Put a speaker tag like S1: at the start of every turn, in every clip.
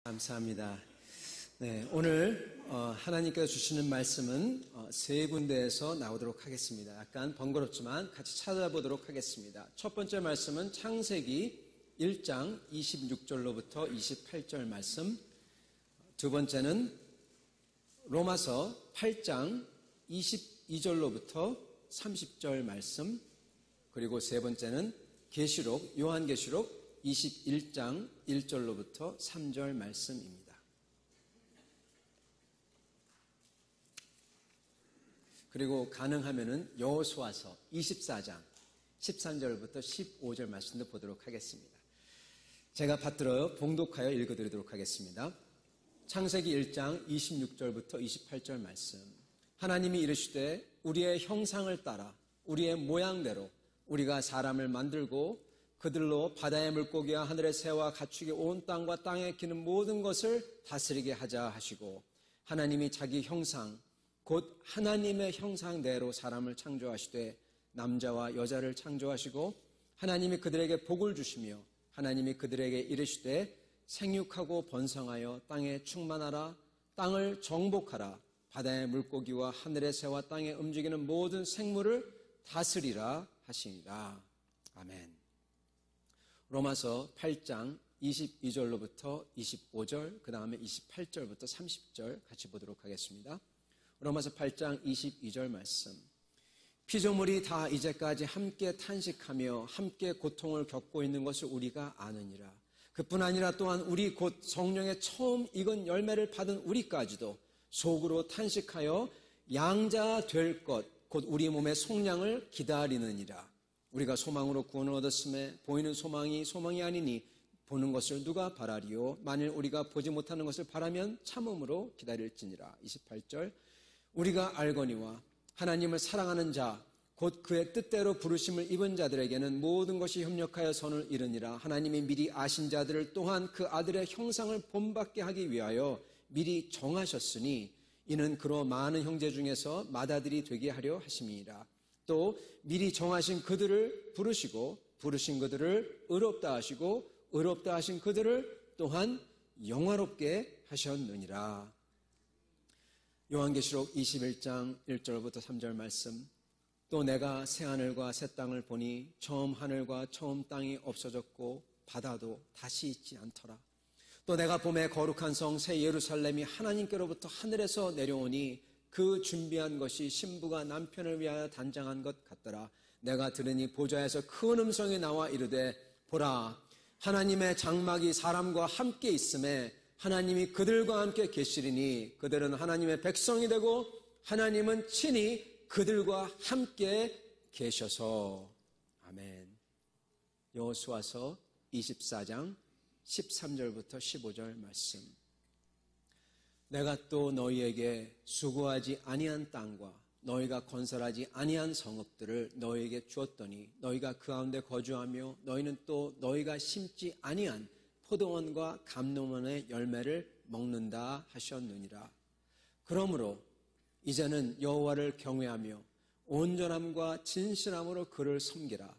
S1: 감사합니다. 네, 오늘 하나님께서 주시는 말씀은 세 군데에서 나오도록 하겠습니다. 약간 번거롭지만 같이 찾아보도록 하겠습니다. 첫 번째 말씀은 창세기 1장 26절로부터 28절 말씀, 두 번째는 로마서 8장 22절로부터 30절 말씀, 그리고 세 번째는 계시록, 요한계시록 21장 1절로부터 3절 말씀입니다. 그리고 가능하면은 여호수아서 24장 13절부터 15절 말씀도 보도록 하겠습니다. 제가 받들어 봉독하여 읽어드리도록 하겠습니다. 창세기 1장 26절부터 28절 말씀. 하나님이 이르시되 우리의 형상을 따라 우리의 모양대로 우리가 사람을 만들고 그들로 바다의 물고기와 하늘의 새와 가축이 온 땅과 땅에 기는 모든 것을 다스리게 하자 하시고, 하나님이 자기 형상 곧 하나님의 형상대로 사람을 창조하시되 남자와 여자를 창조하시고, 하나님이 그들에게 복을 주시며 하나님이 그들에게 이르시되 생육하고 번성하여 땅에 충만하라, 땅을 정복하라, 바다의 물고기와 하늘의 새와 땅에 움직이는 모든 생물을 다스리라 하시니라. 아멘. 로마서 8장 22절로부터 25절, 그 다음에 28절부터 30절 같이 보도록 하겠습니다. 로마서 8장 22절 말씀. 피조물이 다 이제까지 함께 탄식하며 함께 고통을 겪고 있는 것을 우리가 아느니라. 그뿐 아니라 또한 우리 곧 성령의 처음 익은 열매를 받은 우리까지도 속으로 탄식하여 양자 될 것, 곧 우리 몸의 속량을 기다리느니라. 우리가 소망으로 구원을 얻었음에 보이는 소망이 아니니 보는 것을 누가 바라리요? 만일 우리가 보지 못하는 것을 바라면 참음으로 기다릴지니라. 28절. 우리가 알거니와 하나님을 사랑하는 자 곧 그의 뜻대로 부르심을 입은 자들에게는 모든 것이 협력하여 선을 이루니라. 하나님이 미리 아신 자들을 또한 그 아들의 형상을 본받게 하기 위하여 미리 정하셨으니 이는 그로 많은 형제 중에서 맏아들이 되게 하려 하심이니라. 또 미리 정하신 그들을 부르시고 부르신 그들을 의롭다 하시고 의롭다 하신 그들을 또한 영화롭게 하셨느니라. 요한계시록 21장 1절부터 3절 말씀. 또 내가 새하늘과 새 땅을 보니 처음 하늘과 처음 땅이 없어졌고 바다도 다시 있지 않더라. 또 내가 봄에 거룩한 성 새 예루살렘이 하나님께로부터 하늘에서 내려오니 그 준비한 것이 신부가 남편을 위하여 단장한 것 같더라. 내가 들으니 보좌에서 큰 음성이 나와 이르되 보라, 하나님의 장막이 사람과 함께 있음에 하나님이 그들과 함께 계시리니 그들은 하나님의 백성이 되고 하나님은 친히 그들과 함께 계셔서. 아멘. 여호수아서 24장 13절부터 15절 말씀. 내가 또 너희에게 수고하지 아니한 땅과 너희가 건설하지 아니한 성읍들을 너희에게 주었더니 너희가 그 가운데 거주하며 너희는 또 너희가 심지 아니한 포도원과 감람원의 열매를 먹는다 하셨느니라. 그러므로 이제는 여호와를 경외하며 온전함과 진실함으로 그를 섬기라.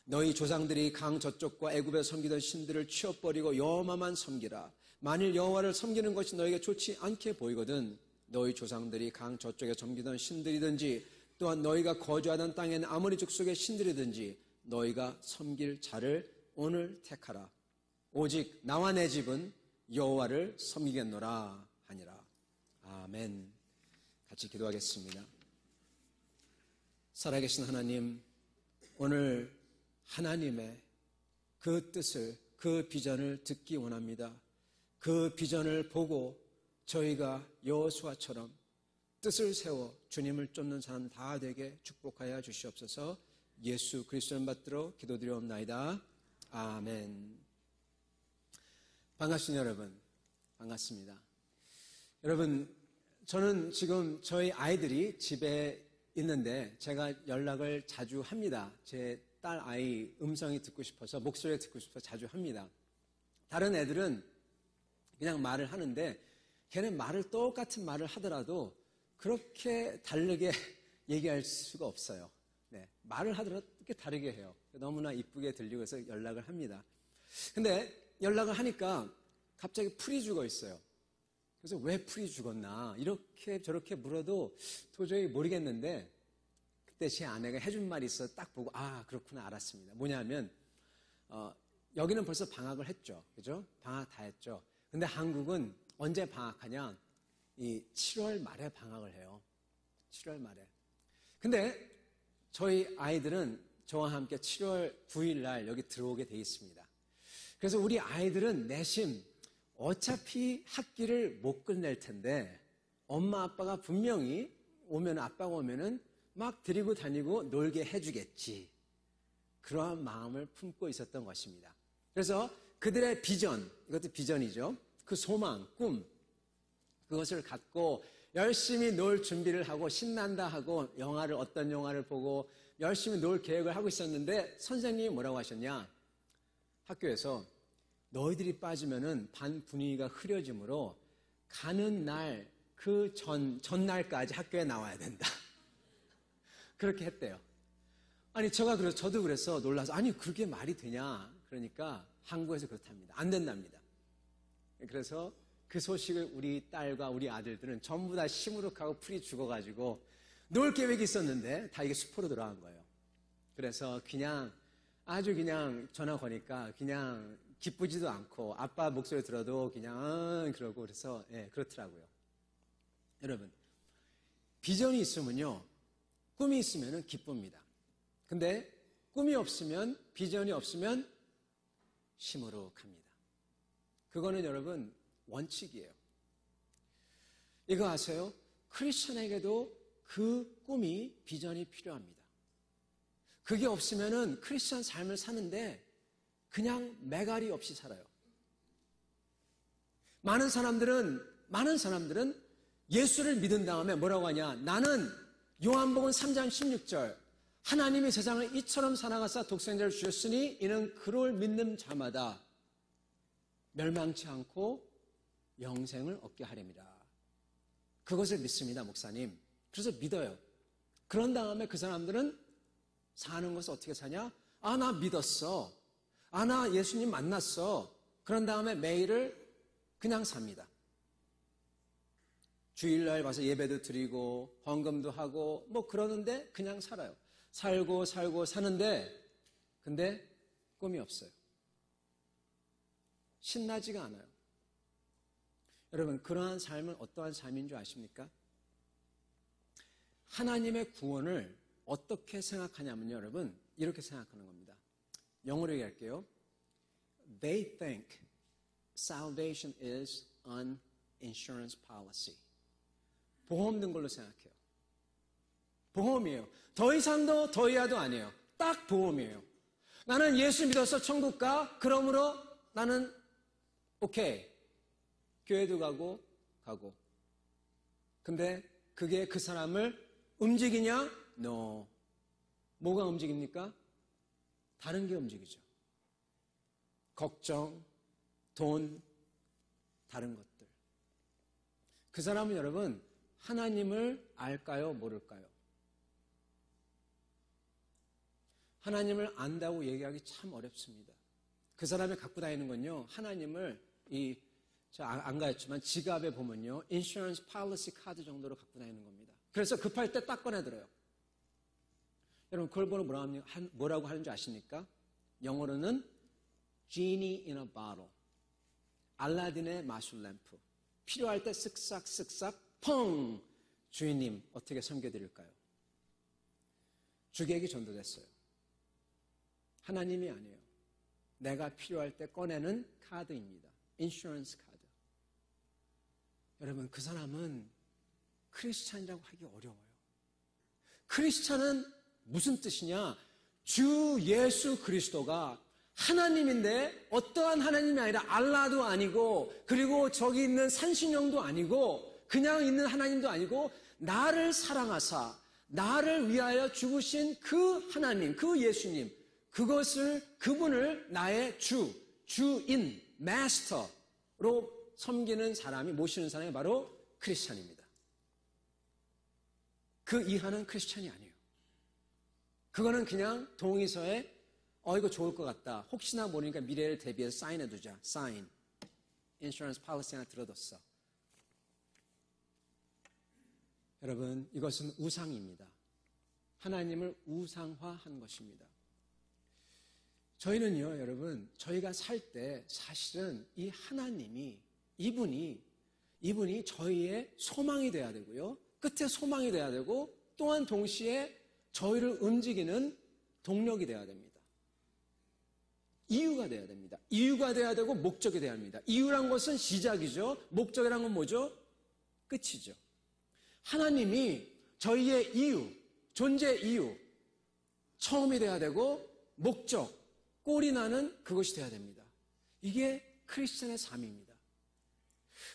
S1: 너희 조상들이 강 저쪽과 애굽에 섬기던 신들을 치워버리고 여호와만 섬기라. 만일 여호와를 섬기는 것이 너에게 좋지 않게 보이거든 너희 조상들이 강 저쪽에 섬기던 신들이든지 또한 너희가 거주하던 땅에는 아모리 족속의 신들이든지 너희가 섬길 자를 오늘 택하라. 오직 나와 내 집은 여호와를 섬기겠노라 하니라. 아멘. 같이 기도하겠습니다. 살아계신 하나님, 오늘 하나님의 그 뜻을, 그 비전을 듣기 원합니다. 그 비전을 보고 저희가 여호수아처럼 뜻을 세워 주님을 쫓는 사람 다 되게 축복하여 주시옵소서. 예수 그리스도를 받들어 기도드리옵나이다. 아멘. 반갑습니다, 여러분. 반갑습니다. 여러분, 저는 지금 저희 아이들이 집에 있는데 제가 연락을 자주 합니다. 제 딸 아이 음성이 듣고 싶어서, 목소리 듣고 싶어서 자주 합니다. 다른 애들은 그냥 말을 하는데 걔는 똑같은 말을 하더라도 그렇게 다르게 얘기할 수가 없어요. 네, 말을 하더라도 이렇게 다르게 해요. 너무나 이쁘게 들리고 해서 연락을 합니다. 근데 연락을 하니까 갑자기 풀이 죽어 있어요. 그래서 왜 풀이 죽었나 이렇게 저렇게 물어도 도저히 모르겠는데 그때 제 아내가 해준 말이 있어 딱 보고 아 그렇구나 알았습니다. 뭐냐면 여기는 벌써 방학을 했죠. 그죠? 방학 다 했죠. 근데 한국은 언제 방학하냐? 이 7월 말에 방학을 해요. 7월 말에. 근데 저희 아이들은 저와 함께 7월 9일 날 여기 들어오게 돼 있습니다. 그래서 우리 아이들은 내심 어차피 학기를 못 끝낼 텐데 엄마 아빠가 분명히 아빠가 오면은 막 데리고 다니고 놀게 해주겠지. 그러한 마음을 품고 있었던 것입니다. 그래서 그들의 비전, 이것도 비전이죠. 그 소망, 꿈, 그것을 갖고 열심히 놀 준비를 하고 신난다 하고 어떤 영화를 보고 열심히 놀 계획을 하고 있었는데 선생님이 뭐라고 하셨냐? 학교에서 너희들이 빠지면은 반 분위기가 흐려지므로 가는 날 그 전날까지 학교에 나와야 된다. 그렇게 했대요. 아니 저도 그래서 놀라서 아니 그게 말이 되냐? 그러니까 한국에서 그렇답니다. 안 된답니다. 그래서 그 소식을 우리 딸과 우리 아들들은 전부 다 시무룩하고 풀이 죽어가지고 놀 계획이 있었는데 다 이게 수포로 들어간 거예요. 그래서 아주 그냥 전화 거니까 그냥 기쁘지도 않고 아빠 목소리 들어도 그냥 그러고 그래서 그렇더라고요. 여러분 비전이 있으면요 꿈이 있으면 기쁩니다. 근데 꿈이 없으면 비전이 없으면 시무룩합니다. 그거는 여러분 원칙이에요. 이거 아세요? 크리스천에게도 그 꿈이 비전이 필요합니다. 그게 없으면은 크리스천 삶을 사는데 그냥 매갈이 없이 살아요. 많은 사람들은 예수를 믿은 다음에 뭐라고 하냐? 나는 요한복음 3장 16절 하나님이 세상을 이처럼 사랑하사 독생자를 주셨으니 이는 그를 믿는 자마다 멸망치 않고 영생을 얻게 하렵니다. 그것을 믿습니다, 목사님. 그래서 믿어요. 그런 다음에 그 사람들은 사는 것을 어떻게 사냐? 아, 나 믿었어. 아, 나 예수님 만났어. 그런 다음에 매일을 그냥 삽니다. 주일날 와서 예배도 드리고 헌금도 하고 뭐 그러는데 그냥 살아요. 살고 사는데 근데 꿈이 없어요. 신나지가 않아요. 여러분 그러한 삶은 어떠한 삶인 줄 아십니까? 하나님의 구원을 어떻게 생각하냐면요. 여러분 이렇게 생각하는 겁니다. 영어로 얘기할게요. They think salvation is an insurance policy. 보험 든 걸로 생각해요. 보험이에요. 더 이상도 더 이하도 아니에요. 딱 보험이에요. 나는 예수 믿어서 천국 가. 그러므로 나는 오케이. 교회도 가고. 근데 그게 그 사람을 움직이냐? No. 뭐가 움직입니까? 다른 게 움직이죠. 걱정, 돈, 다른 것들. 그 사람은 여러분 하나님을 알까요? 모를까요? 하나님을 안다고 얘기하기 참 어렵습니다. 그 사람이 갖고 다니는 건요. 하나님을 안 가졌지만 지갑에 보면요. 인슈런스 팔리시 카드 정도로 갖고 다니는 겁니다. 그래서 급할 때 딱 꺼내들어요. 여러분 그걸 보고 뭐라고 하는 줄 아십니까? 영어로는 Genie in a bottle. 알라딘의 마술 램프. 필요할 때 쓱싹 펑! 주인님 어떻게 섬겨드릴까요? 주객이 전도됐어요. 하나님이 아니에요. 내가 필요할 때 꺼내는 카드입니다. 인슈런스 카드. 여러분 그 사람은 크리스찬이라고 하기 어려워요. 크리스찬은 무슨 뜻이냐? 주 예수 그리스도가 하나님인데 어떠한 하나님이 아니라 알라도 아니고 그리고 저기 있는 산신령도 아니고 그냥 있는 하나님도 아니고 나를 사랑하사 나를 위하여 죽으신 그 하나님, 그 예수님 그분을 나의 주인, 마스터로 섬기는 사람이 모시는 사람이 바로 크리스찬입니다. 그 이하는 크리스찬이 아니에요. 그거는 그냥 동의서에 이거 좋을 것 같다. 혹시나 모르니까 미래를 대비해서 사인해두자. 사인. 인슈런스 폴리시 하나 들어뒀어. 여러분, 이것은 우상입니다. 하나님을 우상화한 것입니다. 저희는요, 여러분, 저희가 살 때 사실은 이 하나님이, 이분이 저희의 소망이 돼야 되고요. 끝에 소망이 돼야 되고, 또한 동시에 저희를 움직이는 동력이 돼야 됩니다. 이유가 돼야 됩니다. 이유가 돼야 되고, 목적이 돼야 합니다. 이유란 것은 시작이죠. 목적이란 건 뭐죠? 끝이죠. 하나님이 저희의 이유, 존재 이유, 처음이 돼야 되고, 목적, 꼴이 나는 그것이 돼야 됩니다. 이게 크리스천의 삶입니다.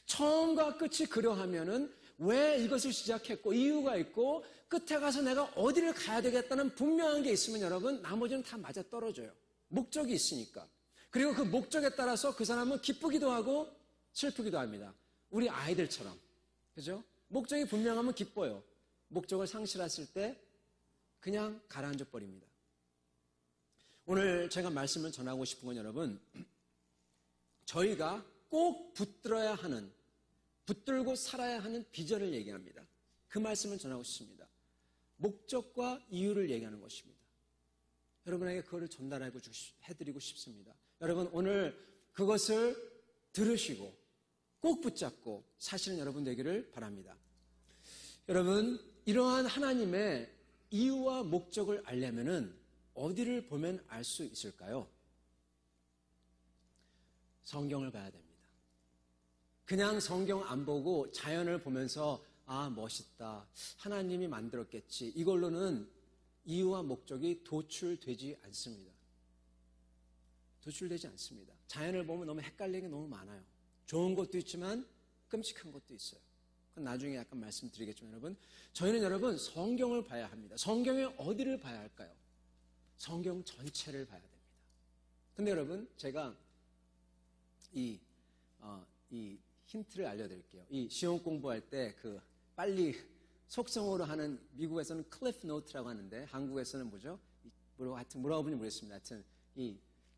S1: 처음과 끝이 그러하면은 왜 이것을 시작했고 이유가 있고 끝에 가서 내가 어디를 가야 되겠다는 분명한 게 있으면 여러분 나머지는 다 맞아떨어져요. 목적이 있으니까. 그리고 그 목적에 따라서 그 사람은 기쁘기도 하고 슬프기도 합니다. 우리 아이들처럼. 그죠? 목적이 분명하면 기뻐요. 목적을 상실했을 때 그냥 가라앉아 버립니다. 오늘 제가 말씀을 전하고 싶은 건 여러분, 저희가 꼭 붙들어야 하는, 붙들고 살아야 하는 비전을 얘기합니다. 그 말씀을 전하고 싶습니다. 목적과 이유를 얘기하는 것입니다. 여러분에게 그거를 해드리고 싶습니다. 여러분 오늘 그것을 들으시고 꼭 붙잡고 사시는 여러분 되기를 바랍니다. 여러분, 이러한 하나님의 이유와 목적을 알려면은 어디를 보면 알 수 있을까요? 성경을 봐야 됩니다. 그냥 성경 안 보고 자연을 보면서 아, 멋있다. 하나님이 만들었겠지. 이걸로는 이유와 목적이 도출되지 않습니다. 도출되지 않습니다. 자연을 보면 너무 헷갈리는 게 너무 많아요. 좋은 것도 있지만 끔찍한 것도 있어요. 그건 나중에 약간 말씀드리겠지만 여러분, 저희는 여러분 성경을 봐야 합니다. 성경의 어디를 봐야 할까요? 성경 전체를 봐야 됩니다. 근데 여러분, 제가 이 힌트를 알려드릴게요. 이 시험 공부할 때 빨리 속성어로 하는 미국에서는 클리프 노트라고 하는데 한국에서는 뭐죠? 뭐라고 부르는지 모르겠습니다.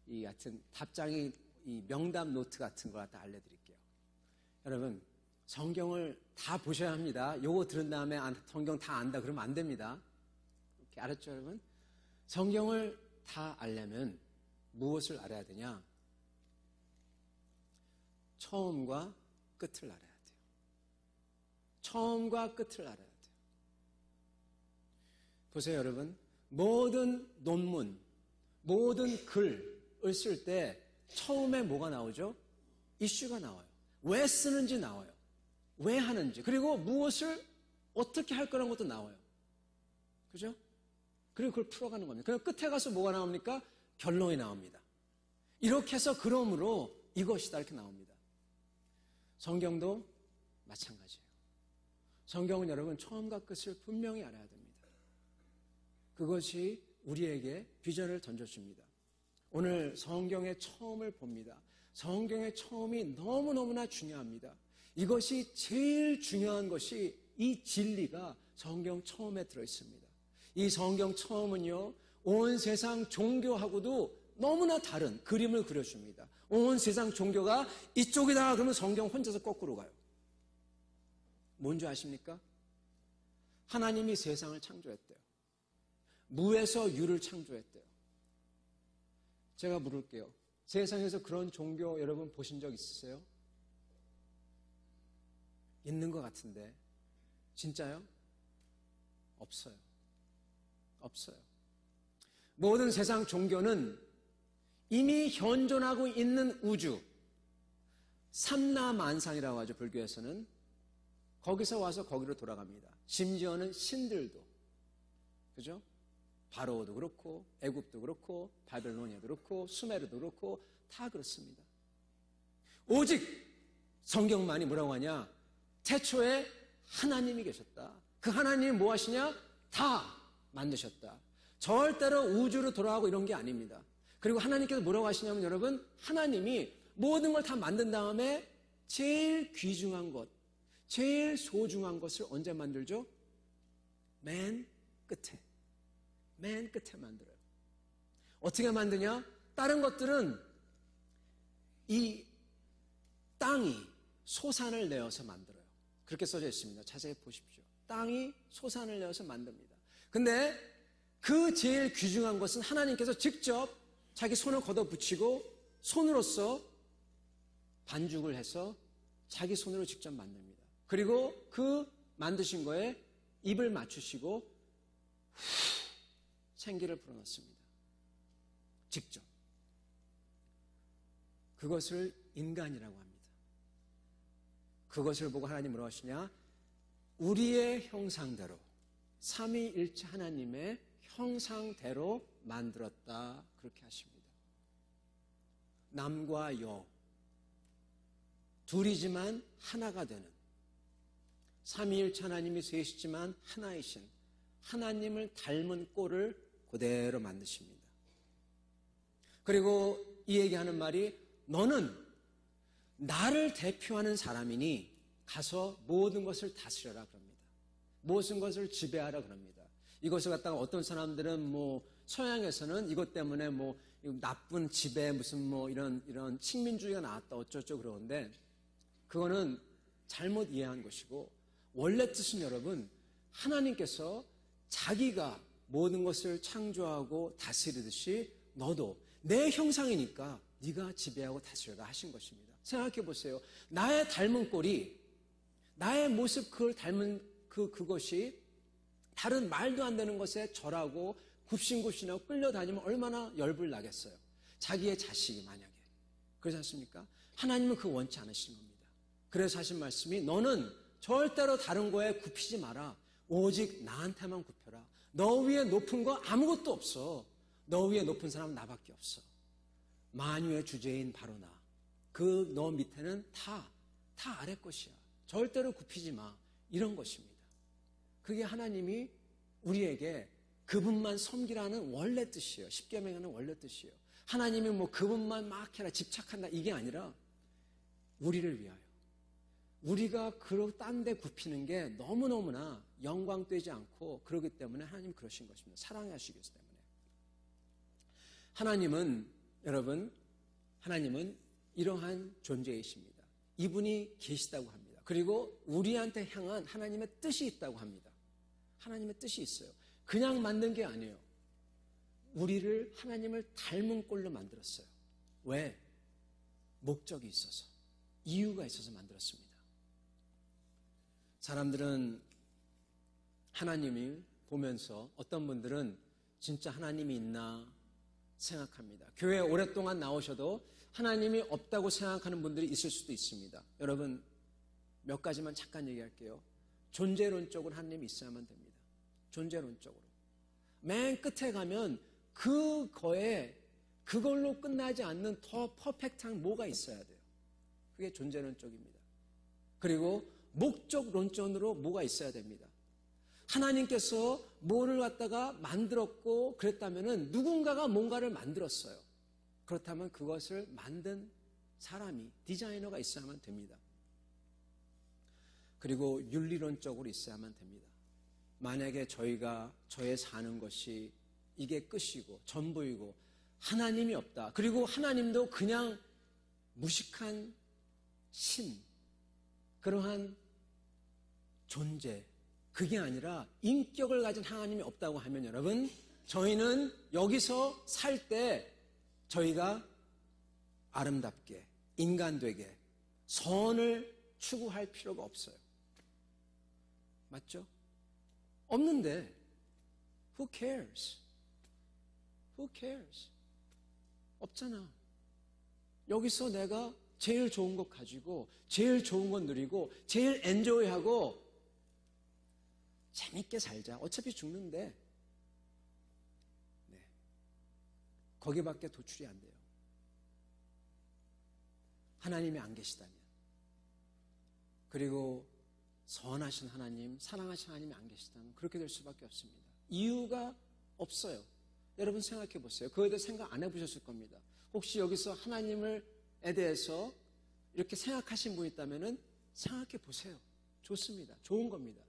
S1: 하여튼 답장이 이 명답 노트 같은 걸 갖다 알려드릴게요. 여러분, 성경을 다 보셔야 합니다. 요거 들은 다음에 성경 다 안다 그러면 안 됩니다. 이렇게 알았죠, 여러분? 성경을 다 알려면 무엇을 알아야 되냐? 처음과 끝을 알아야 돼요. 처음과 끝을 알아야 돼요. 보세요, 여러분. 모든 논문, 모든 글을 쓸 때 처음에 뭐가 나오죠? 이슈가 나와요. 왜 쓰는지 나와요. 왜 하는지. 그리고 무엇을 어떻게 할 거라는 것도 나와요. 그죠? 그리고 그걸 풀어가는 겁니다. 그럼 끝에 가서 뭐가 나옵니까? 결론이 나옵니다. 이렇게 해서 그러므로 이것이다 이렇게 나옵니다. 성경도 마찬가지예요. 성경은 여러분 처음과 끝을 분명히 알아야 됩니다. 그것이 우리에게 비전을 던져줍니다. 오늘 성경의 처음을 봅니다. 성경의 처음이 너무너무나 중요합니다. 이것이 제일 중요한 것이 이 진리가 성경 처음에 들어있습니다. 이 성경 처음은요, 온 세상 종교하고도 너무나 다른 그림을 그려줍니다. 온 세상 종교가 이쪽이다 그러면 성경 혼자서 거꾸로 가요. 뭔지 아십니까? 하나님이 세상을 창조했대요. 무에서 유를 창조했대요. 제가 물을게요. 세상에서 그런 종교 여러분 보신 적 있으세요? 있는 것 같은데 진짜요? 없어요. 없어요. 모든 세상 종교는 이미 현존하고 있는 우주, 삼라만상이라고 하죠. 불교에서는. 거기서 와서 거기로 돌아갑니다. 심지어는 신들도. 그죠? 바로도 그렇고 애굽도 그렇고 바벨로니아도 그렇고 수메르도 그렇고 다 그렇습니다. 오직 성경만이 뭐라고 하냐? 태초에 하나님이 계셨다. 그 하나님이 뭐 하시냐? 다 만드셨다. 절대로 우주로 돌아가고 이런 게 아닙니다. 그리고 하나님께서 뭐라고 하시냐면 여러분, 하나님이 모든 걸 다 만든 다음에 제일 귀중한 것, 제일 소중한 것을 언제 만들죠? 맨 끝에. 맨 끝에 만들어요. 어떻게 만드냐? 다른 것들은 이 땅이 소산을 내어서 만들어요. 그렇게 써져 있습니다. 자세히 보십시오. 땅이 소산을 내어서 만듭니다. 근데 그 제일 귀중한 것은 하나님께서 직접 자기 손을 걷어붙이고 손으로서 반죽을 해서 자기 손으로 직접 만듭니다. 그리고 그 만드신 거에 입을 맞추시고 생기를 불어넣습니다. 직접. 그것을 인간이라고 합니다. 그것을 보고 하나님 뭐라고 하시냐? 우리의 형상대로 삼위일체 하나님의 형상대로 만들었다 그렇게 하십니다. 남과 여 둘이지만 하나가 되는 삼위일체 하나님이 셋이지만 하나이신 하나님을 닮은 꼴을 그대로 만드십니다. 그리고 이 얘기하는 말이 너는 나를 대표하는 사람이니 가서 모든 것을 다스려라 그럽니다. 모든 것을 지배하라 그럽니다. 이것을 갖다가 어떤 사람들은 서양에서는 이것 때문에 나쁜 지배 무슨 이런 식민주의가 나왔다 어쩌죠 그러는데 그거는 잘못 이해한 것이고 원래 뜻은 여러분 하나님께서 자기가 모든 것을 창조하고 다스리듯이 너도 내 형상이니까 네가 지배하고 다스려라 하신 것입니다. 생각해 보세요. 나의 닮은 꼴이 나의 모습 그걸 닮은 그것이 다른 말도 안 되는 것에 절하고 굽신굽신하고 끌려다니면 얼마나 열불 나겠어요. 자기의 자식이 만약에. 그렇지 않습니까? 하나님은 그거 원치 않으시는 겁니다. 그래서 하신 말씀이 너는 절대로 다른 거에 굽히지 마라. 오직 나한테만 굽혀라. 너 위에 높은 거 아무것도 없어. 너 위에 높은 사람은 나밖에 없어. 만유의 주제인 바로 나. 그 너 밑에는 다 아래 것이야. 절대로 굽히지 마. 이런 것입니다. 그게 하나님이 우리에게 그분만 섬기라는 원래 뜻이에요. 십계명에는 원래 뜻이에요. 하나님이 그분만 막 해라 집착한다 이게 아니라 우리를 위하여 우리가 딴 데 굽히는 게 너무너무나 영광되지 않고 그러기 때문에 하나님 그러신 것입니다. 사랑하시기 때문에. 여러분 하나님은 이러한 존재이십니다. 이분이 계시다고 합니다. 그리고 우리한테 향한 하나님의 뜻이 있다고 합니다. 하나님의 뜻이 있어요. 그냥 만든 게 아니에요. 우리를 하나님을 닮은 꼴로 만들었어요. 왜? 목적이 있어서, 이유가 있어서 만들었습니다. 사람들은 하나님을 보면서 어떤 분들은 진짜 하나님이 있나 생각합니다. 교회에 오랫동안 나오셔도 하나님이 없다고 생각하는 분들이 있을 수도 있습니다. 여러분 몇 가지만 잠깐 얘기할게요. 존재론적으로 하나님이 있어야만 됩니다. 존재론적으로. 맨 끝에 가면 그걸로 끝나지 않는 더 퍼펙트한 뭐가 있어야 돼요. 그게 존재론적입니다. 그리고 목적론적으로 뭐가 있어야 됩니다. 하나님께서 뭐를 갖다가 만들었고 그랬다면은 누군가가 뭔가를 만들었어요. 그렇다면 그것을 만든 사람이 디자이너가 있어야만 됩니다. 그리고 윤리론적으로 있어야만 됩니다. 만약에 저의 사는 것이 이게 끝이고 전부이고 하나님이 없다. 그리고 하나님도 그냥 무식한 신, 그러한 존재, 그게 아니라 인격을 가진 하나님이 없다고 하면 여러분, 저희는 여기서 살 때 저희가 아름답게, 인간되게 선을 추구할 필요가 없어요. 맞죠? 없는데 who cares? Who cares? 없잖아. 여기서 내가 제일 좋은 것 가지고 제일 좋은 것 누리고 제일 엔조이하고 재밌게 살자. 어차피 죽는데 네. 거기밖에 도출이 안 돼요. 하나님이 안 계시다면 그리고 선하신 하나님, 사랑하신 하나님이 안 계시다면 그렇게 될 수밖에 없습니다. 이유가 없어요. 여러분 생각해 보세요. 그거에 대해 생각 안 해보셨을 겁니다. 혹시 여기서 하나님에 대해서 이렇게 생각하신 분 있다면 생각해 보세요. 좋습니다. 좋은 겁니다.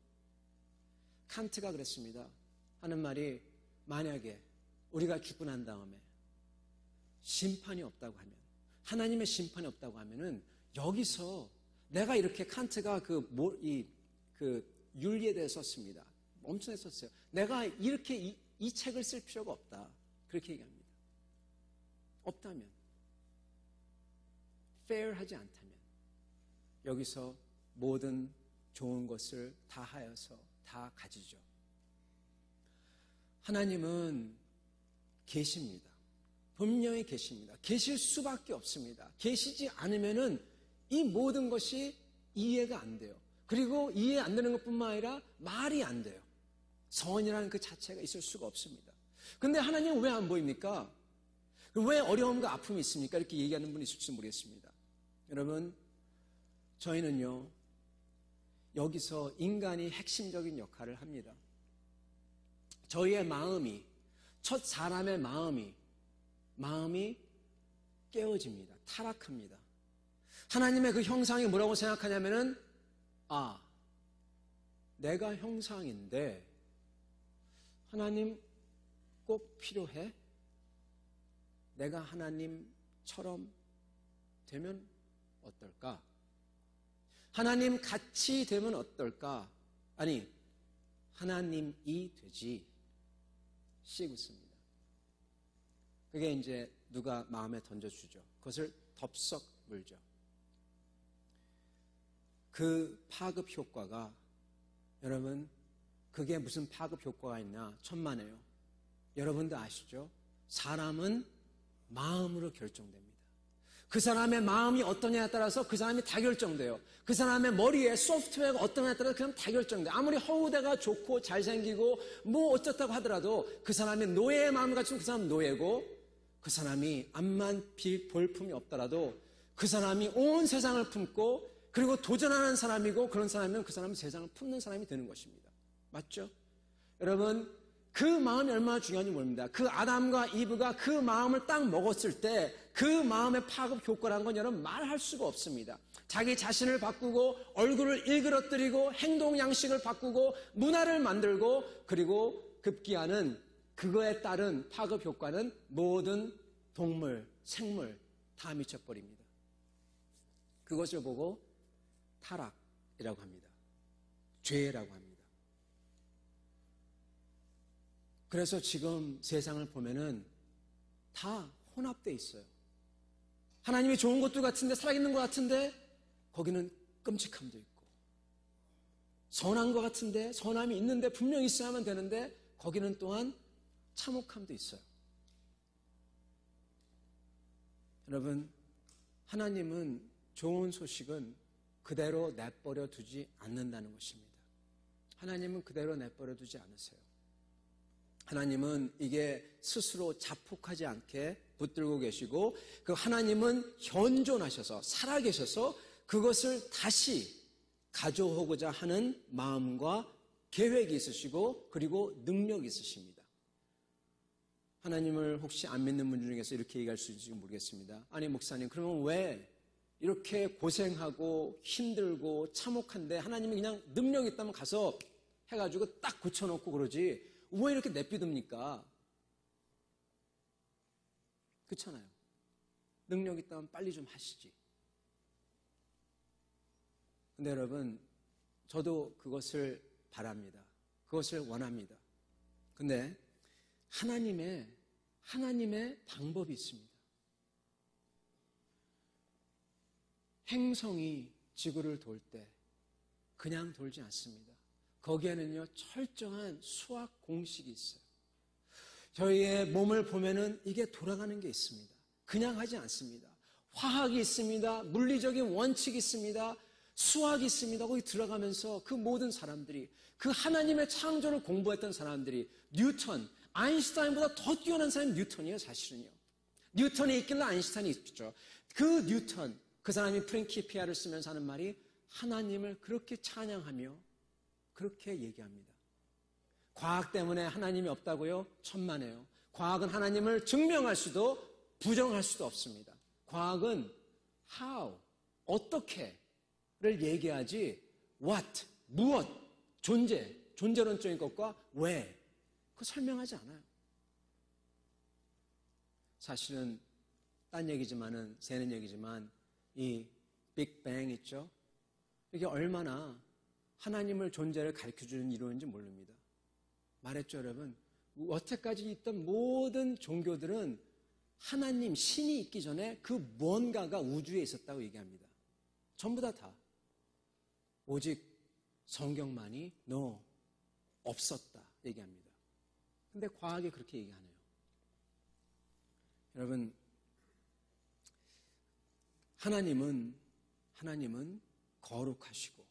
S1: 칸트가 그랬습니다. 하는 말이 만약에 우리가 죽고 난 다음에 심판이 없다고 하면 하나님의 심판이 없다고 하면은 여기서 내가 이렇게 칸트가 그 윤리에 대해서 썼습니다. 엄청 썼어요. 내가 이렇게 이 책을 쓸 필요가 없다. 그렇게 얘기합니다. 없다면, fair하지 않다면 여기서 모든 좋은 것을 다 하여서 다 가지죠. 하나님은 계십니다. 분명히 계십니다. 계실 수밖에 없습니다. 계시지 않으면은 이 모든 것이 이해가 안 돼요. 그리고 이해 안 되는 것뿐만 아니라 말이 안 돼요. 선이라는 그 자체가 있을 수가 없습니다. 근데 하나님은 왜 안 보입니까? 왜 어려움과 아픔이 있습니까? 이렇게 얘기하는 분이 있을지 모르겠습니다. 여러분, 저희는요, 여기서 인간이 핵심적인 역할을 합니다. 저희의 마음이, 첫 사람의 마음이 깨어집니다. 타락합니다. 하나님의 그 형상이 뭐라고 생각하냐면은, 내가 형상인데 하나님 꼭 필요해? 내가 하나님처럼 되면 어떨까? 하나님 같이 되면 어떨까? 아니, 하나님이 되지. 씹습니다. 그게 이제 누가 마음에 던져주죠. 그것을 덥석 물죠. 그 파급 효과가, 여러분, 그게 무슨 파급 효과가 있나? 천만에요. 여러분도 아시죠? 사람은 마음으로 결정됩니다. 그 사람의 마음이 어떠냐에 따라서 그 사람이 다 결정돼요. 그 사람의 머리에 소프트웨어가 어떠냐에 따라서 그냥 다 결정돼요. 아무리 허우대가 좋고 잘생기고 뭐 어쩌다고 하더라도 그 사람의 노예의 마음을 가지면 그 사람은 노예고, 그 사람이 암만 볼품이 없더라도 그 사람이 온 세상을 품고 그리고 도전하는 사람이고, 그런 사람이면 그 사람은 세상을 품는 사람이 되는 것입니다. 맞죠? 여러분, 그 마음이 얼마나 중요한지 모릅니다. 그 아담과 이브가 그 마음을 딱 먹었을 때 그 마음의 파급 효과라는 건 여러분 말할 수가 없습니다. 자기 자신을 바꾸고 얼굴을 일그러뜨리고 행동 양식을 바꾸고 문화를 만들고, 그리고 급기야는 그거에 따른 파급 효과는 모든 동물, 생물 다 미쳐버립니다. 그것을 보고 타락이라고 합니다. 죄라고 합니다. 그래서 지금 세상을 보면은 다 혼합되어 있어요. 하나님이 좋은 것도 같은데, 살아있는 것 같은데 거기는 끔찍함도 있고, 선한 것 같은데, 선함이 있는데 분명히 있어야만 되는데 거기는 또한 참혹함도 있어요. 여러분, 하나님은 좋은 소식은 그대로 내버려 두지 않는다는 것입니다. 하나님은 그대로 내버려 두지 않으세요. 하나님은 이게 스스로 자폭하지 않게 붙들고 계시고, 그 하나님은 현존하셔서 살아계셔서 그것을 다시 가져오고자 하는 마음과 계획이 있으시고, 그리고 능력이 있으십니다. 하나님을 혹시 안 믿는 분 중에서 이렇게 얘기할 수 있을지 모르겠습니다. 아니, 목사님, 그러면 왜 이렇게 고생하고 힘들고 참혹한데 하나님이 그냥 능력이 있다면 가서 해가지고 딱 고쳐놓고 그러지 왜 이렇게 내비둡니까? 그렇잖아요. 능력이 있다면 빨리 좀 하시지. 근데 여러분, 저도 그것을 바랍니다. 그것을 원합니다. 근데 하나님의 방법이 있습니다. 행성이 지구를 돌 때 그냥 돌지 않습니다. 거기에는요, 철저한 수학 공식이 있어요. 저희의 몸을 보면은 이게 돌아가는 게 있습니다. 그냥 하지 않습니다. 화학이 있습니다. 물리적인 원칙이 있습니다. 수학이 있습니다. 거기 들어가면서 그 모든 사람들이, 그 하나님의 창조를 공부했던 사람들이, 뉴턴, 아인슈타인보다 더 뛰어난 사람이 뉴턴이에요, 사실은요. 뉴턴이 있길래 아인슈타인이 있죠. 그 뉴턴, 그 사람이 프린키피아를 쓰면서 하는 말이 하나님을 그렇게 찬양하며 그렇게 얘기합니다. 과학 때문에 하나님이 없다고요? 천만에요. 과학은 하나님을 증명할 수도 부정할 수도 없습니다. 과학은 how, 어떻게를 얘기하지 what, 무엇, 존재론적인 것과 왜, 그거 설명하지 않아요. 사실은 딴 얘기지만은, 새는 얘기지만 이 빅뱅 있죠? 이게 얼마나 하나님을 존재를 가르쳐주는 이론인지 모릅니다. 말했죠, 여러분? 여태까지 있던 모든 종교들은 하나님, 신이 있기 전에 그 무언가가 우주에 있었다고 얘기합니다. 전부 다. 오직 성경만이 no, 없었다 얘기합니다. 근데 과학이 그렇게 얘기하네요. 여러분, 하나님은 거룩하시고,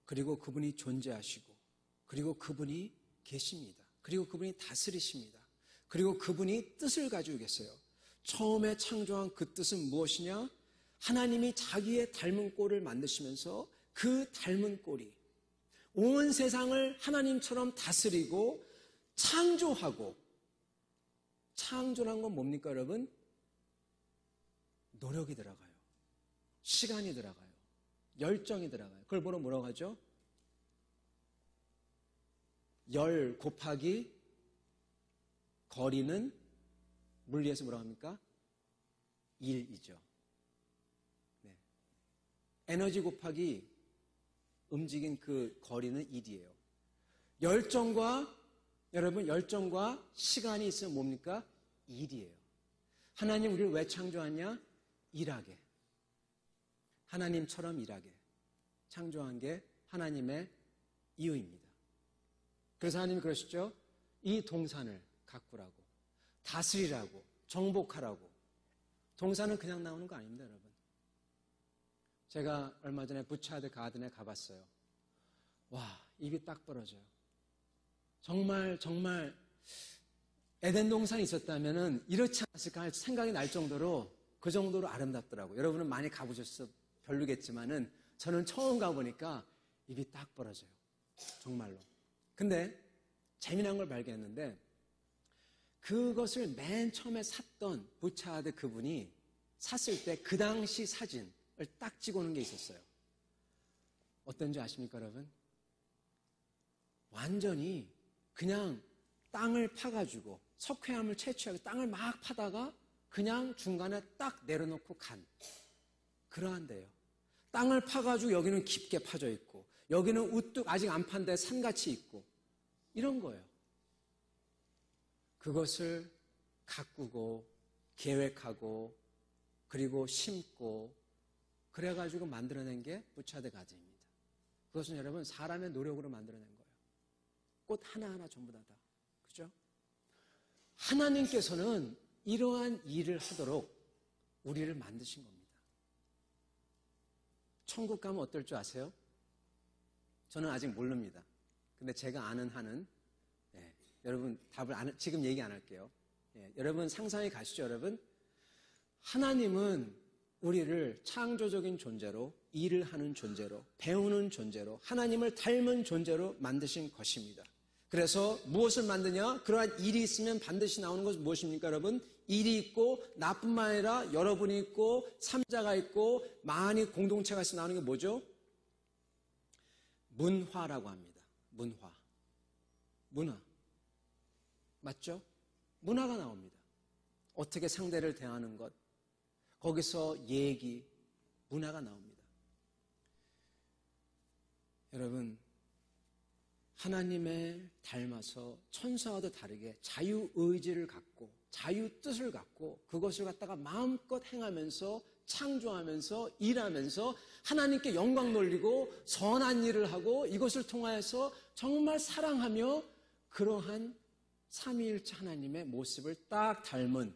S1: 그리고 그분이 존재하시고, 그리고 그분이 계십니다. 그리고 그분이 다스리십니다. 그리고 그분이 뜻을 가지고 계세요. 처음에 창조한 그 뜻은 무엇이냐? 하나님이 자기의 닮은 꼴을 만드시면서 그 닮은 꼴이 온 세상을 하나님처럼 다스리고 창조하고, 창조란 건 뭡니까, 여러분? 노력이 들어가요. 시간이 들어가요. 열정이 들어가요. 그걸 뭐라고 하죠? 열 곱하기 거리는 물리에서 뭐라고 합니까? 1이죠. 네. 에너지 곱하기 움직인 그 거리는 1이에요. 열정과 시간이 있으면 뭡니까? 1이에요. 하나님 우리를 왜 창조하냐? 일하게. 하나님처럼 일하게. 창조한 게 하나님의 이유입니다. 그래서 하나님이 그러시죠? 이 동산을 가꾸라고, 다스리라고, 정복하라고. 동산은 그냥 나오는 거 아닙니다, 여러분. 제가 얼마 전에 부차드 가든에 가봤어요. 와, 입이 딱 벌어져요. 정말 에덴 동산이 있었다면 이렇지 않았을까 할 생각이 날 정도로, 그 정도로 아름답더라고요. 여러분은 많이 가보셨어 별로겠지만은 저는 처음 가보니까 입이 딱 벌어져요. 정말로. 근데 재미난 걸 발견했는데, 그것을 맨 처음에 샀던 부차드 그분이 샀을 때 그 당시 사진을 딱 찍어놓은 게 있었어요. 어떤지 아십니까, 여러분? 완전히 그냥 땅을 파가지고 석회암을 채취하고 땅을 막 파다가 그냥 중간에 딱 내려놓고 간 그러한 데요. 땅을 파가지고 여기는 깊게 파져 있고, 여기는 우뚝 아직 안 판 데 산같이 있고, 이런 거예요. 그것을 가꾸고 계획하고 그리고 심고 그래가지고 만들어낸 게 부차드 가든입니다. 그것은 여러분 사람의 노력으로 만들어낸 거예요. 꽃 하나하나 전부 다. 그죠? 하나님께서는 이러한 일을 하도록 우리를 만드신 겁니다. 천국 가면 어떨 줄 아세요? 저는 아직 모릅니다. 근데 제가 아는 한은, 여러분 답을 지금 얘기 안 할게요. 여러분 상상해 가시죠, 여러분? 하나님은 우리를 창조적인 존재로, 일을 하는 존재로, 배우는 존재로, 하나님을 닮은 존재로 만드신 것입니다. 그래서 무엇을 만드냐? 그러한 일이 있으면 반드시 나오는 것은 무엇입니까, 여러분? 일이 있고, 나뿐만 아니라 여러분이 있고, 삼자가 있고, 많이 공동체가 있어 나오는 게 뭐죠? 문화라고 합니다. 문화. 맞죠? 문화가 나옵니다. 어떻게 상대를 대하는 것, 거기서 얘기, 문화가 나옵니다. 여러분, 하나님의 닮아서 천사와도 다르게 자유의지를 갖고 자유뜻을 갖고 그것을 갖다가 마음껏 행하면서 창조하면서 일하면서 하나님께 영광 돌리고 선한 일을 하고 이것을 통하여서 정말 사랑하며 그러한 삼위일체 하나님의 모습을 딱 닮은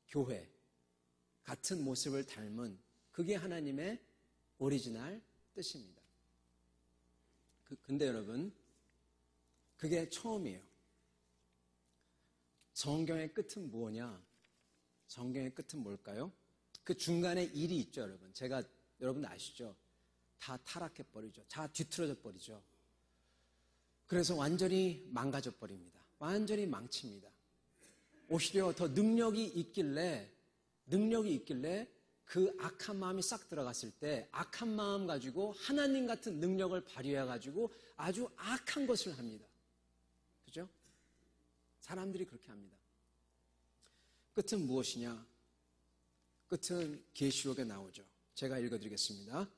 S1: 교회, 같은 모습을 닮은, 그게 하나님의 오리지널 뜻입니다. 근데 여러분, 그게 처음이에요. 성경의 끝은 뭐냐? 성경의 끝은 뭘까요? 그 중간에 일이 있죠, 여러분. 여러분 아시죠? 다 타락해버리죠. 다 뒤틀어져 버리죠. 그래서 완전히 망가져 버립니다. 완전히 망칩니다. 오히려 더 능력이 있길래 그 악한 마음이 싹 들어갔을 때 악한 마음 가지고 하나님 같은 능력을 발휘해가지고 아주 악한 것을 합니다. 그죠? 사람들이 그렇게 합니다. 끝은 무엇이냐? 끝은 계시록에 나오죠. 제가 읽어드리겠습니다.